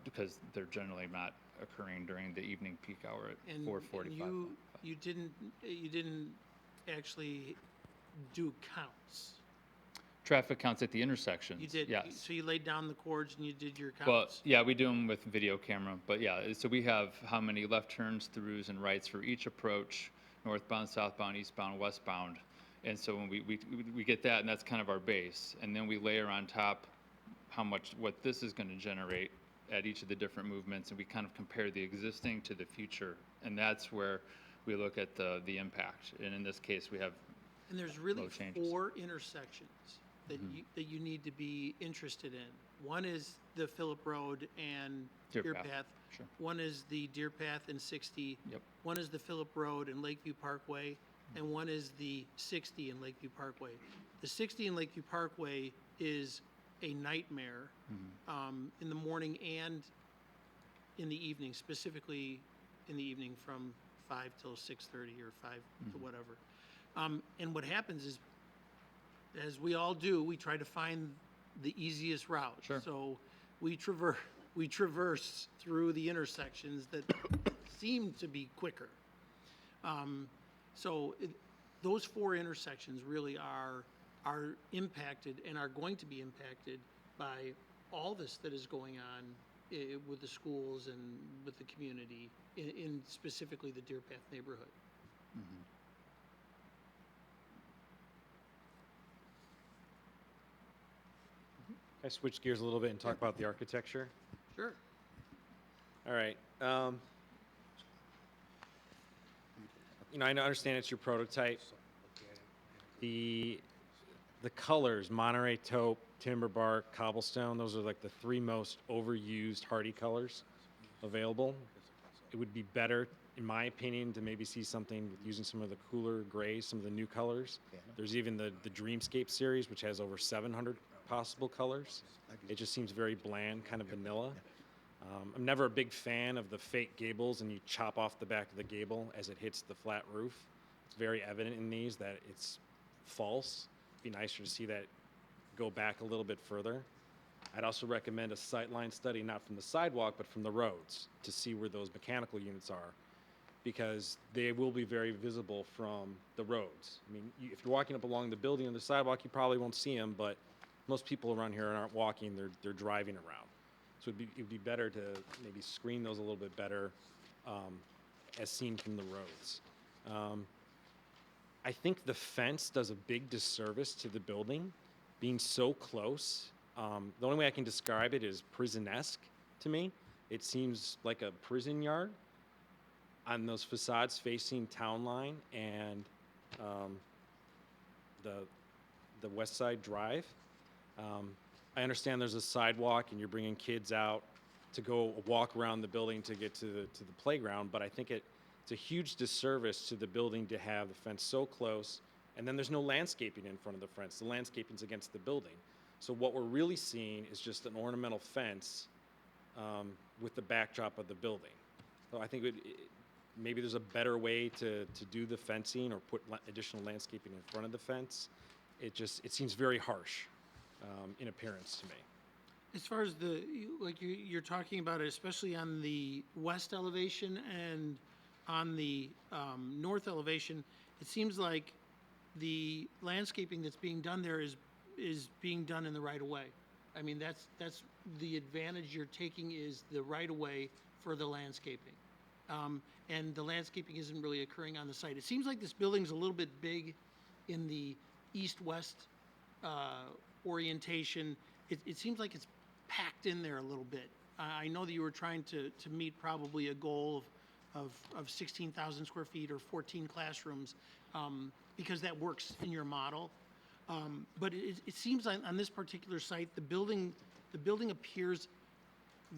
because they're generally not occurring during the evening peak hour at 4:45. And you didn't actually do counts. Traffic counts at the intersections. You did. Yes. So you laid down the cords and you did your counts. Well, yeah, we do them with video camera, but yeah, so we have how many left turns, throughs, and rights for each approach, northbound, southbound, eastbound, westbound. And so when we get that, and that's kind of our base, and then we layer on top what this is going to generate at each of the different movements, and we kind of compare the existing to the future, and that's where we look at the impact. And in this case, we have And there's really low changes. 4 intersections that you need to be interested in. One is the Phillip Road and Deer Path. Sure. One is the Deer Path and 60. Yep. One is the Phillip Road and Lakeview Parkway, and one is the 60 in Lakeview Parkway. The 60 in Lakeview Parkway is a nightmare in the morning and in the evening, specifically in the evening from 5 till 6:30 or 5 to whatever. And what happens is, as we all do, we try to find the easiest route. Sure. So we traverse through the intersections that seem to be quicker. Those 4 intersections really are impacted and are going to be impacted by all this that is going on with the schools and with the community in specifically the Deer Path neighborhood. I switch gears a little bit and talk about the architecture? Sure. All right. I understand it's your prototype. The colors, Monterey taupe, timber bark, cobblestone, those are like the three most overused hardy colors available. It would be better, in my opinion, to maybe see something with using some of the cooler grays, some of the new colors. There's even the Dreamscape series, which has over 700 possible colors. It just seems very bland, kind of vanilla. I'm never a big fan of the fake gables and you chop off the back of the gable as it hits the flat roof. It's very evident in these that it's false. It'd be nicer to see that go back a little bit further. I'd also recommend a sightline study, not from the sidewalk, but from the roads, to see where those mechanical units are, because they will be very visible from the roads. I mean, if you're walking up along the building on the sidewalk, you probably won't see them, but most people around here aren't walking, they're driving around. So it'd be better to maybe screen those a little bit better as seen from the roads. I think the fence does a big disservice to the building, being so close. The only way I can describe it is prison-esque to me. It seems like a prison yard on those facades facing Town Line and the West Side Drive. I understand there's a sidewalk and you're bringing kids out to go walk around the building to get to the playground, but I think it's a huge disservice to the building to have the fence so close, and then there's no landscaping in front of the fence. The landscaping's against the building. So what we're really seeing is just an ornamental fence with the backdrop of the building. So I think maybe there's a better way to do the fencing or put additional landscaping in front of the fence. It seems very harsh in appearance to me. As far as you're talking about it, especially on the west elevation and on the north elevation, it seems like the landscaping that's being done there is being done in the right of way. I mean, that's the advantage you're taking, is the right of way for the landscaping. And the landscaping isn't really occurring on the site. It seems like this building's a little bit big in the east-west orientation. It seems like it's packed in there a little bit. I know that you were trying to meet probably a goal of 16,000 square feet or 14 classrooms, because that works in your model. But it seems like on this particular site, the building appears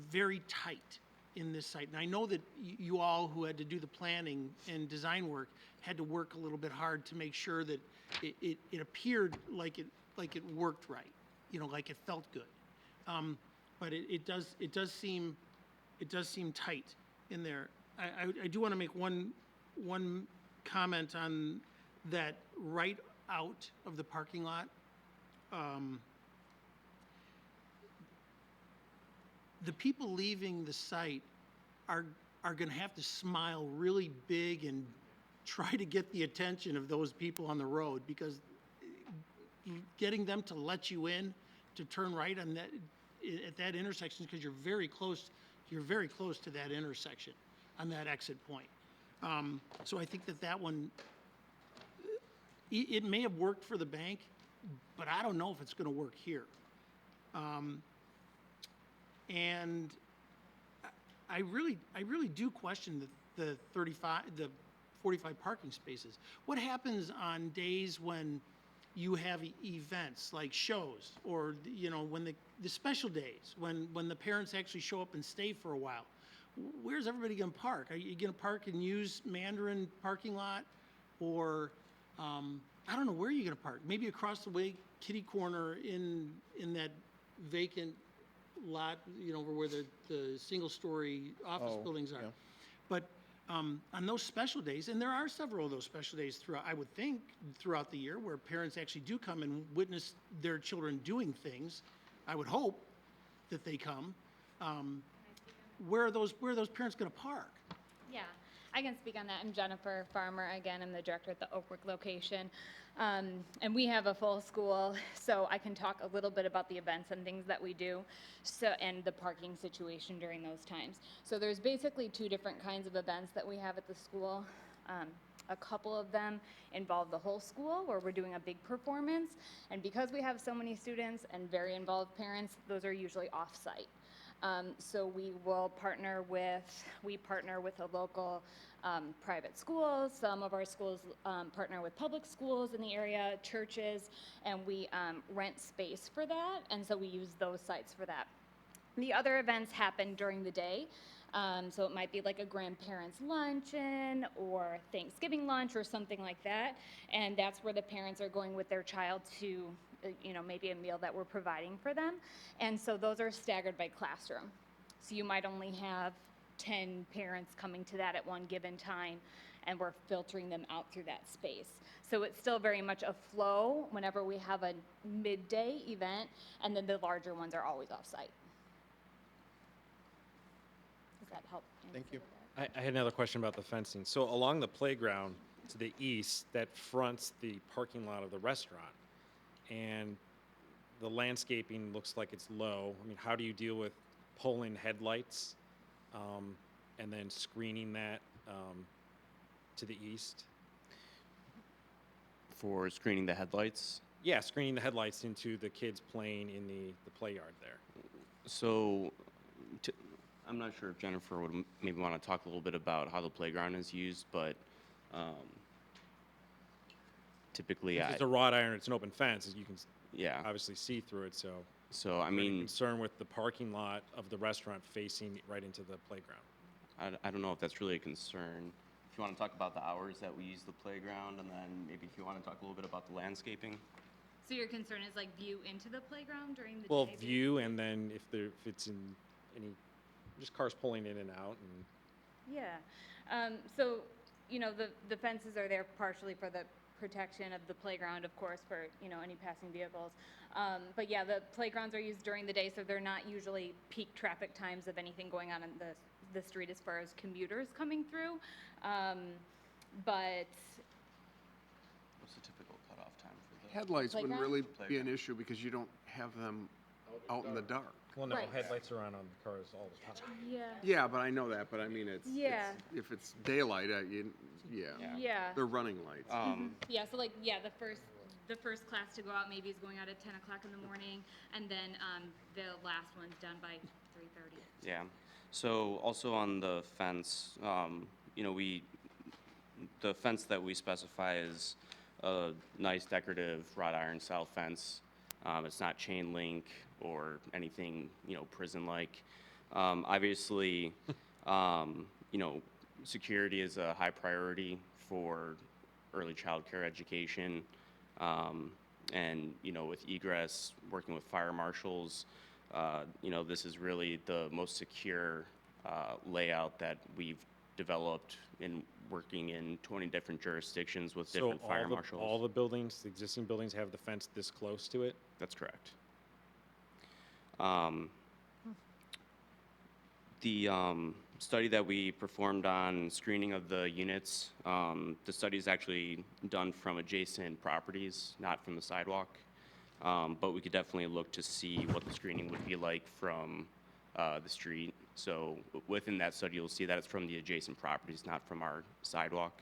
very tight in this site. And I know that you all who had to do the planning and design work had to work a little bit hard to make sure that it appeared like it worked right, like it felt good. But it does seem tight in there. I do want to make one comment on that right out of the parking lot. The people leaving the site are going to have to smile really big and try to get the attention of those people on the road, because getting them to let you in to turn right on at that intersection, because you're very close to that intersection on that exit point. So I think that one, it may have worked for the bank, but I don't know if it's going to work here. And I really do question the 45 parking spaces. What happens on days when you have events like shows, or when the special days when the parents actually show up and stay for a while? Where's everybody going to park? Are you going to park and use Mandarin parking lot, or I don't know where you're going to park? Maybe across the way, kitty corner in that vacant lot, where the single-story office buildings are. Yeah. But on those special days, and there are several of those special days throughout, I would think, throughout the year, where parents actually do come and witness their children doing things. I would hope that they come. Where are those parents going to park? Yeah, I can speak on that. I'm Jennifer Farmer. Again, I'm the director at the Oakbrook location. And we have a full school, so I can talk a little bit about the events and things that we do, and the parking situation during those times. So there's basically two different kinds of events that we have at the school. A couple of them involve the whole school where we're doing a big performance. And because we have so many students and very involved parents, those are usually off-site. So we partner with a local private school. Some of our schools partner with public schools in the area, churches, and we rent space for that. And so we use those sites for that. The other events happen during the day. So it might be like a grandparents' luncheon or Thanksgiving lunch or something like that. And that's where the parents are going with their child to, maybe a meal that we're providing for them. And so those are staggered by classroom. So you might only have 10 parents coming to that at one given time, and we're filtering them out through that space. So it's still very much a flow whenever we have a midday event, and then the larger ones are always off-site. Does that help? Thank you. I had another question about the fencing. So along the playground to the east, that fronts the parking lot of the restaurant, and the landscaping looks like it's low. I mean, how do you deal with pulling headlights and then screening that to the east? For screening the headlights? Yeah, screening the headlights into the kids playing in the play yard there. So, I'm not sure if Jennifer would maybe want to talk a little bit about how the playground is used, but typically, If it's a wrought iron, it's an open fence, you can yeah. obviously see through it, so. So, I Are you mean, concerned with the parking lot of the restaurant facing right into the playground? I don't know if that's really a concern. If you want to talk about the hours that we use the playground, and then maybe if you want to talk a little bit about the landscaping. So your concern is like view into the playground during the Well, day? view, and then if it's in any, just cars pulling in and out, and Yeah. So, the fences are there partially for the protection of the playground, of course, for, any passing vehicles. But yeah, the playgrounds are used during the day, so they're not usually peak traffic times of anything going on in the street as far as commuters coming through. But What's the typical cutoff time for the Headlights wouldn't Playground? really be an issue because you don't have them out in the dark. well, no, Right. headlights are on the cars all the time. yeah. Yeah, but I know that, but I mean, Yeah. if it's daylight, Yeah. they're running lights. Yeah, so the first class to go out maybe is going out at 10 o'clock in the morning, and then the last one's done by 3:30. Yeah. So also on the fence, the fence that we specify is a nice decorative wrought iron style fence. It's not chain link or anything, prison-like. Obviously, security is a high priority for early child care education. And, with egress, working with fire marshals, this is really the most secure layout that we've developed in working in 20 different jurisdictions with different fire marshals. All the buildings, the existing buildings have the fence this close to it? That's correct. The study that we performed on screening of the units, the study is actually done from adjacent properties, not from the sidewalk. But we could definitely look to see what the screening would be like from the street. So within that study, you'll see that it's from the adjacent properties, not from our sidewalk.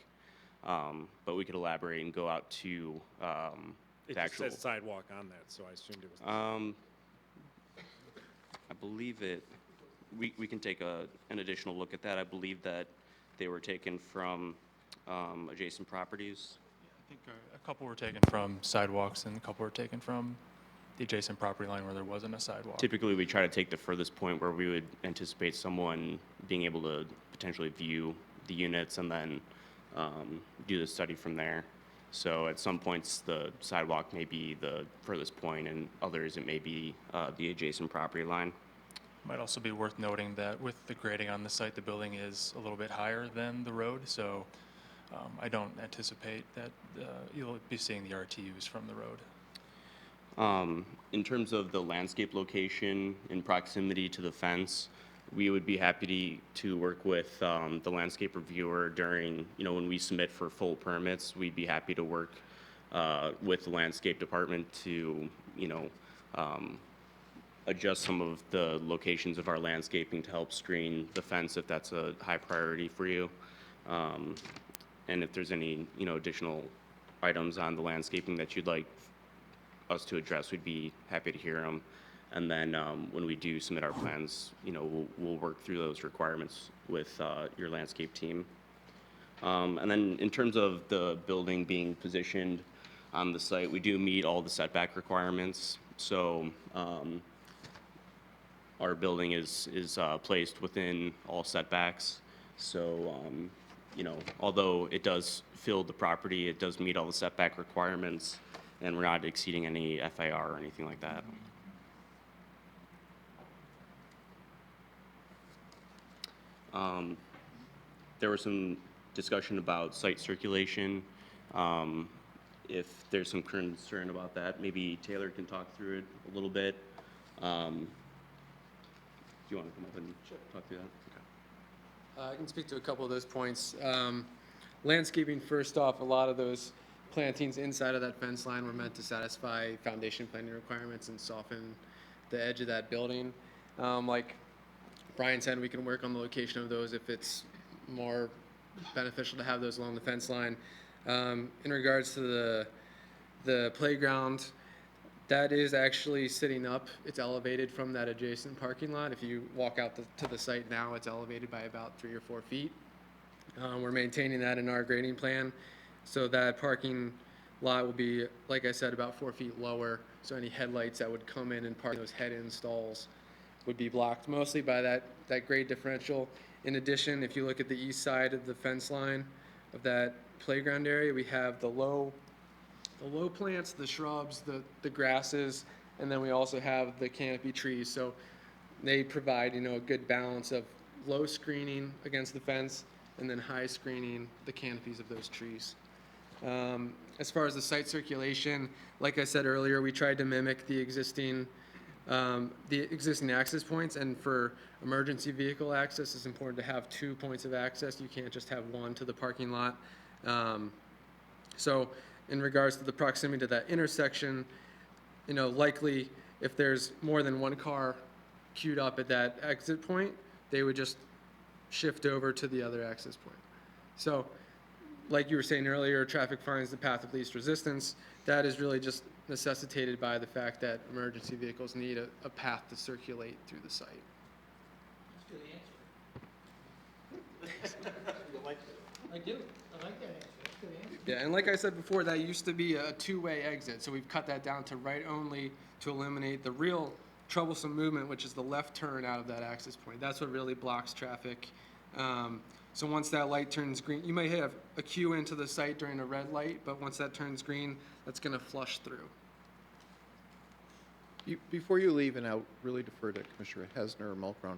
But we could elaborate and go out to It the just actual. says sidewalk on that, so I assumed it was. I believe it. We can take an additional look at that. I believe that they were taken from adjacent properties. I think a couple were taken from sidewalks and a couple were taken from the adjacent property line where there wasn't a sidewalk. Typically, we try to take the furthest point where we would anticipate someone being able to potentially view the units and then do the study from there. So at some points, the sidewalk may be the furthest point, and others it may be the adjacent property line. Might also be worth noting that with the grading on the site, the building is a little bit higher than the road, so I don't anticipate that you'll be seeing the RTUs from the road. In terms of the landscape location in proximity to the fence, we would be happy to work with the landscape reviewer during, when we submit for full permits. We'd be happy to work with the landscape department to, adjust some of the locations of our landscaping to help screen the fence if that's a high priority for you. and if there's any, additional items on the landscaping that you'd like us to address, we'd be happy to hear them. And then when we do submit our plans, we'll work through those requirements with your landscape team. And then in terms of the building being positioned on the site, we do meet all the setback requirements. So our building is placed within all setbacks. So, although it does fill the property, it does meet all the setback requirements, and we're not exceeding any FAR or anything like that. There was some discussion about site circulation. If there's some concern about that, maybe Taylor can talk through it a little bit. Do you want to come up and talk through that? I can speak to a couple of those points. Landscaping, first off, a lot of those plantings inside of that fence line were meant to satisfy foundation planting requirements and soften the edge of that building. Like Brian said, we can work on the location of those if it's more beneficial to have those along the fence line. In regards to the playground, that is actually sitting up. It's elevated from that adjacent parking lot. If you walk out to the site now, it's elevated by about 3 or 4 feet. We're maintaining that in our grading plan. So that parking lot will be, like I said, about 4 feet lower. So any headlights that would come in and park those head-in stalls would be blocked mostly by that grade differential. In addition, if you look at the east side of the fence line of that playground area, we have the low plants, the shrubs, the grasses, and then we also have the canopy trees. So they provide, a good balance of low screening against the fence and then high screening the canopies of those trees. As far as the site circulation, like I said earlier, we tried to mimic the existing access points, and for emergency vehicle access, it's important to have 2 points of access. You can't just have one to the parking lot. So in regards to the proximity to that intersection, likely if there's more than one car queued up at that exit point, they would just shift over to the other access point. So like you were saying earlier, traffic finds the path of least resistance. That is really just necessitated by the fact that emergency vehicles need a path to circulate through the site. That's a good answer. I do. I like that answer. That's a good answer. Yeah, and like I said before, that used to be a two-way exit, so we've cut that down to right only to eliminate the real troublesome movement, which is the left turn out of that access point. That's what really blocks traffic. So once that light turns green, you might have a queue into the site during a red light, but once that turns green, that's going to flush through. Before you leave, and I'll really defer to Commissioner Hesner or Mulcrown,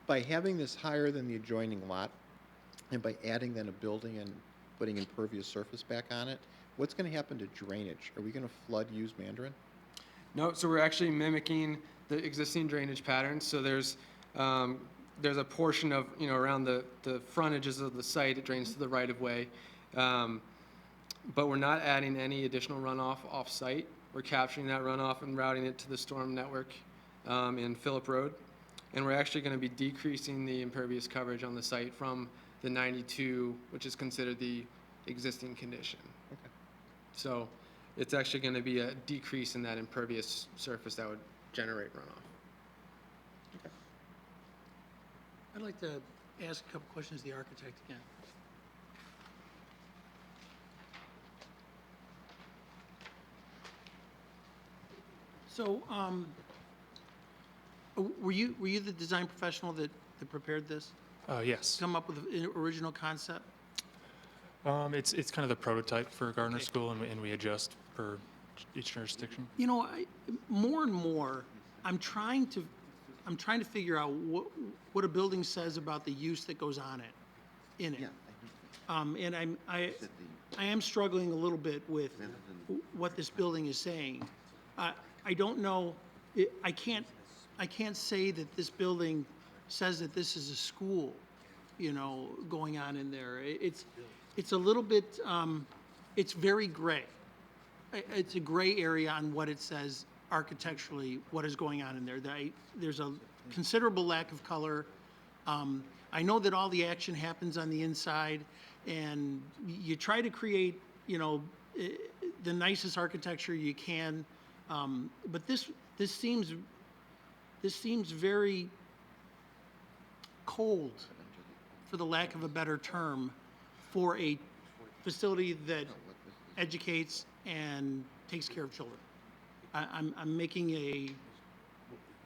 by having this higher than the adjoining lot, and by adding then a building and putting impervious surface back on it, what's going to happen to drainage? Are we going to flood used Mandarin? No, so we're actually mimicking the existing drainage patterns. So there's a portion of, around the frontages of the site, it drains to the right of way. But we're not adding any additional runoff off-site. We're capturing that runoff and routing it to the storm network in Phillip Road. And we're actually going to be decreasing the impervious coverage on the site from the 92, which is considered the existing condition. Okay. So it's actually going to be a decrease in that impervious surface that would generate runoff. Okay. I'd like to ask a couple questions of the architect again. So, were you the design professional that prepared this? Yes. Come up with an original concept? It's kind of the prototype for Gardner School, and we adjust for each jurisdiction. More and more, I'm trying to figure out what a building says about the use that goes on in it. And I am struggling a little bit with what this building is saying. I don't know. I can't say that this building says that this is a school, going on in there. It's a little bit. It's very gray. It's a gray area on what it says architecturally, what is going on in there. There's a considerable lack of color. I know that all the action happens on the inside. and you try to create, the nicest architecture you can. But this seems very cold, for the lack of a better term, for a facility that educates and takes care of children. I'm making a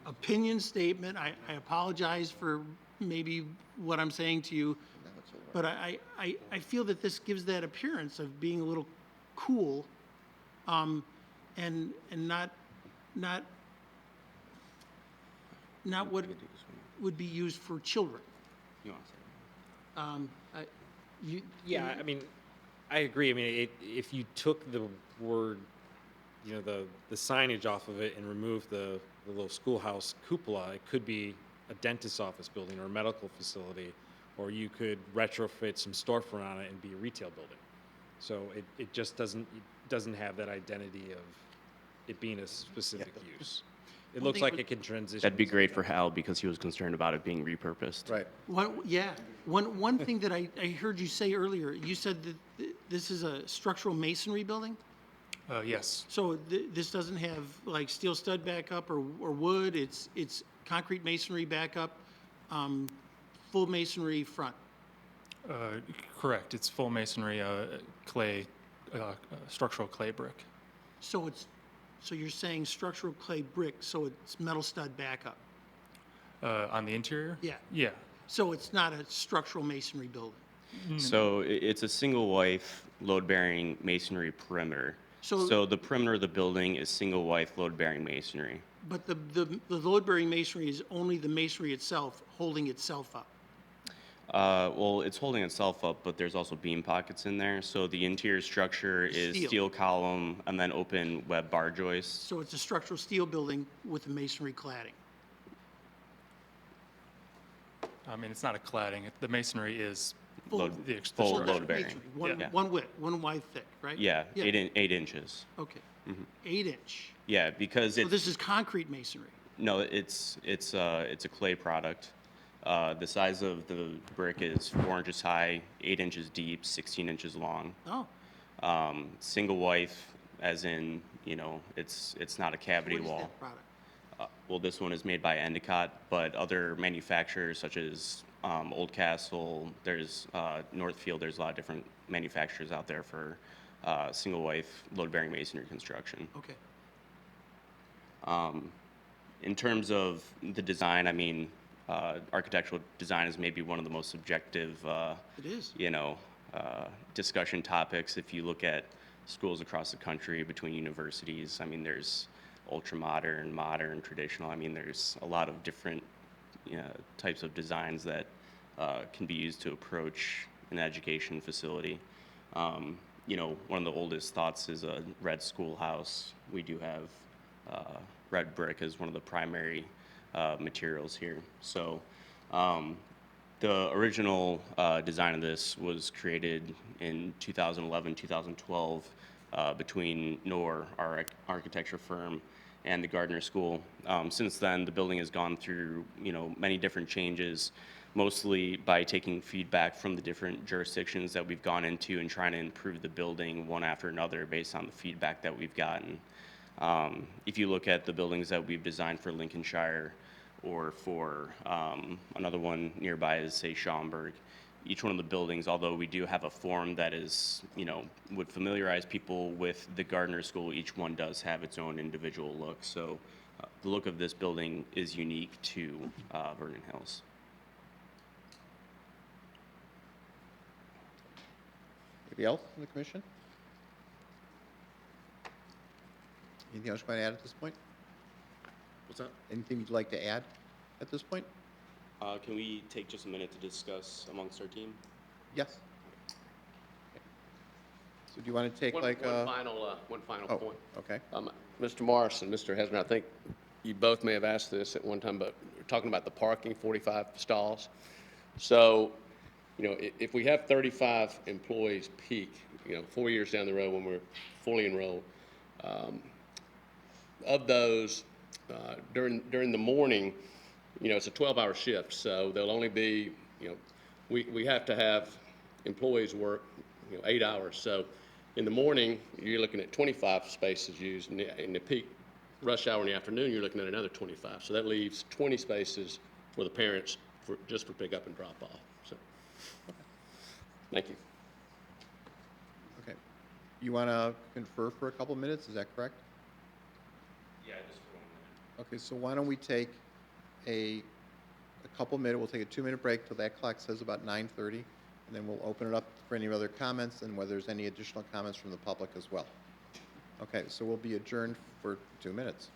opinion statement. I apologize for maybe what I'm saying to you, but I feel that this gives that appearance of being a little cool, and not what would be used for children. You want to say? Yeah, I mean, I agree. I mean, if you took the word, the signage off of it and removed the little schoolhouse cupola, it could be a dentist's office building or a medical facility, or you could retrofit some storefront on it and be a retail building. So it just doesn't have that identity of it being a specific use. It looks like it can transition. That'd be great for Hal because he was concerned about it being repurposed. Right. One thing that I heard you say earlier, you said that this is a structural masonry building? Yes. So this doesn't have like steel stud backup or wood, it's concrete masonry backup, full masonry front? Correct. It's full masonry, clay, structural clay brick. So you're saying structural clay brick, so it's metal stud backup? On the interior? Yeah. Yeah. So it's not a structural masonry building? So it's a single wife load-bearing masonry perimeter. So the perimeter of the building is single wife load-bearing masonry. But the load-bearing masonry is only the masonry itself holding itself up? Well, it's holding itself up, but there's also beam pockets in there. So the interior structure is steel column and then open web bar joists. So it's a structural steel building with a masonry cladding? I mean, it's not a cladding. The masonry is Full structure. load bearing. One width, one wide thick, right? Yeah, 8 inches. Okay. Mhm. 8 inch. Yeah, because So it's this is concrete masonry? no, it's a clay product. The size of the brick is 4 inches high, 8 inches deep, 16 inches long. Oh. Single wife, as in, it's not a cavity What is wall. that product? Well, this one is made by Endicott, but other manufacturers such as Old Castle, there's Northfield, there's a lot of different manufacturers out there for single wife load-bearing masonry construction. Okay. In terms of the design, I mean, architectural design is maybe one of the most subjective, It is. discussion topics. If you look at schools across the country between universities, I mean, there's ultra-modern, modern, traditional. I mean, there's a lot of different types of designs that can be used to approach an education facility. One of the oldest thoughts is a red schoolhouse. We do have red brick as one of the primary materials here. So the original design of this was created in 2011, 2012 between NOR, our architecture firm, and the Gardner School. Since then, the building has gone through, many different changes, mostly by taking feedback from the different jurisdictions that we've gone into and trying to improve the building one after another based on the feedback that we've gotten. If you look at the buildings that we've designed for Lincolnshire or for another one nearby is, say, Schaumburg, each one of the buildings, although we do have a form that is, would familiarize people with the Gardner School, each one does have its own individual look. So the look of this building is unique to Vernon Hills. Anybody else from the commission? Anything else you want to add at this point? What's that? Anything you'd like to add at this point? Can we take just a minute to discuss amongst our team? Yes. So do you want to take One final oh, point. Okay. Mr. Morris and Mr. Hesner, I think you both may have asked this at one time, but we're talking about the parking, 45 stalls. So, if we have 35 employees peak, 4 years down the road when we're fully enrolled, of those, during the morning, it's a 12-hour shift, so there'll only be, we have to have employees work, 8 hours. So in the morning, you're looking at 25 spaces used. In the peak rush hour in the afternoon, you're looking at another 25. So that leaves 20 spaces for the parents just for pickup and drop off. So, thank you. Okay. You want to confer for a couple minutes, is that correct? Yeah, just for 1 minute. Okay, so why don't we take a couple minutes, we'll take a 2-minute break till that clock says about 9:30, and then we'll open it up for any other comments and whether there's any additional comments from the public as well. Okay, so we'll be adjourned for 2 minutes.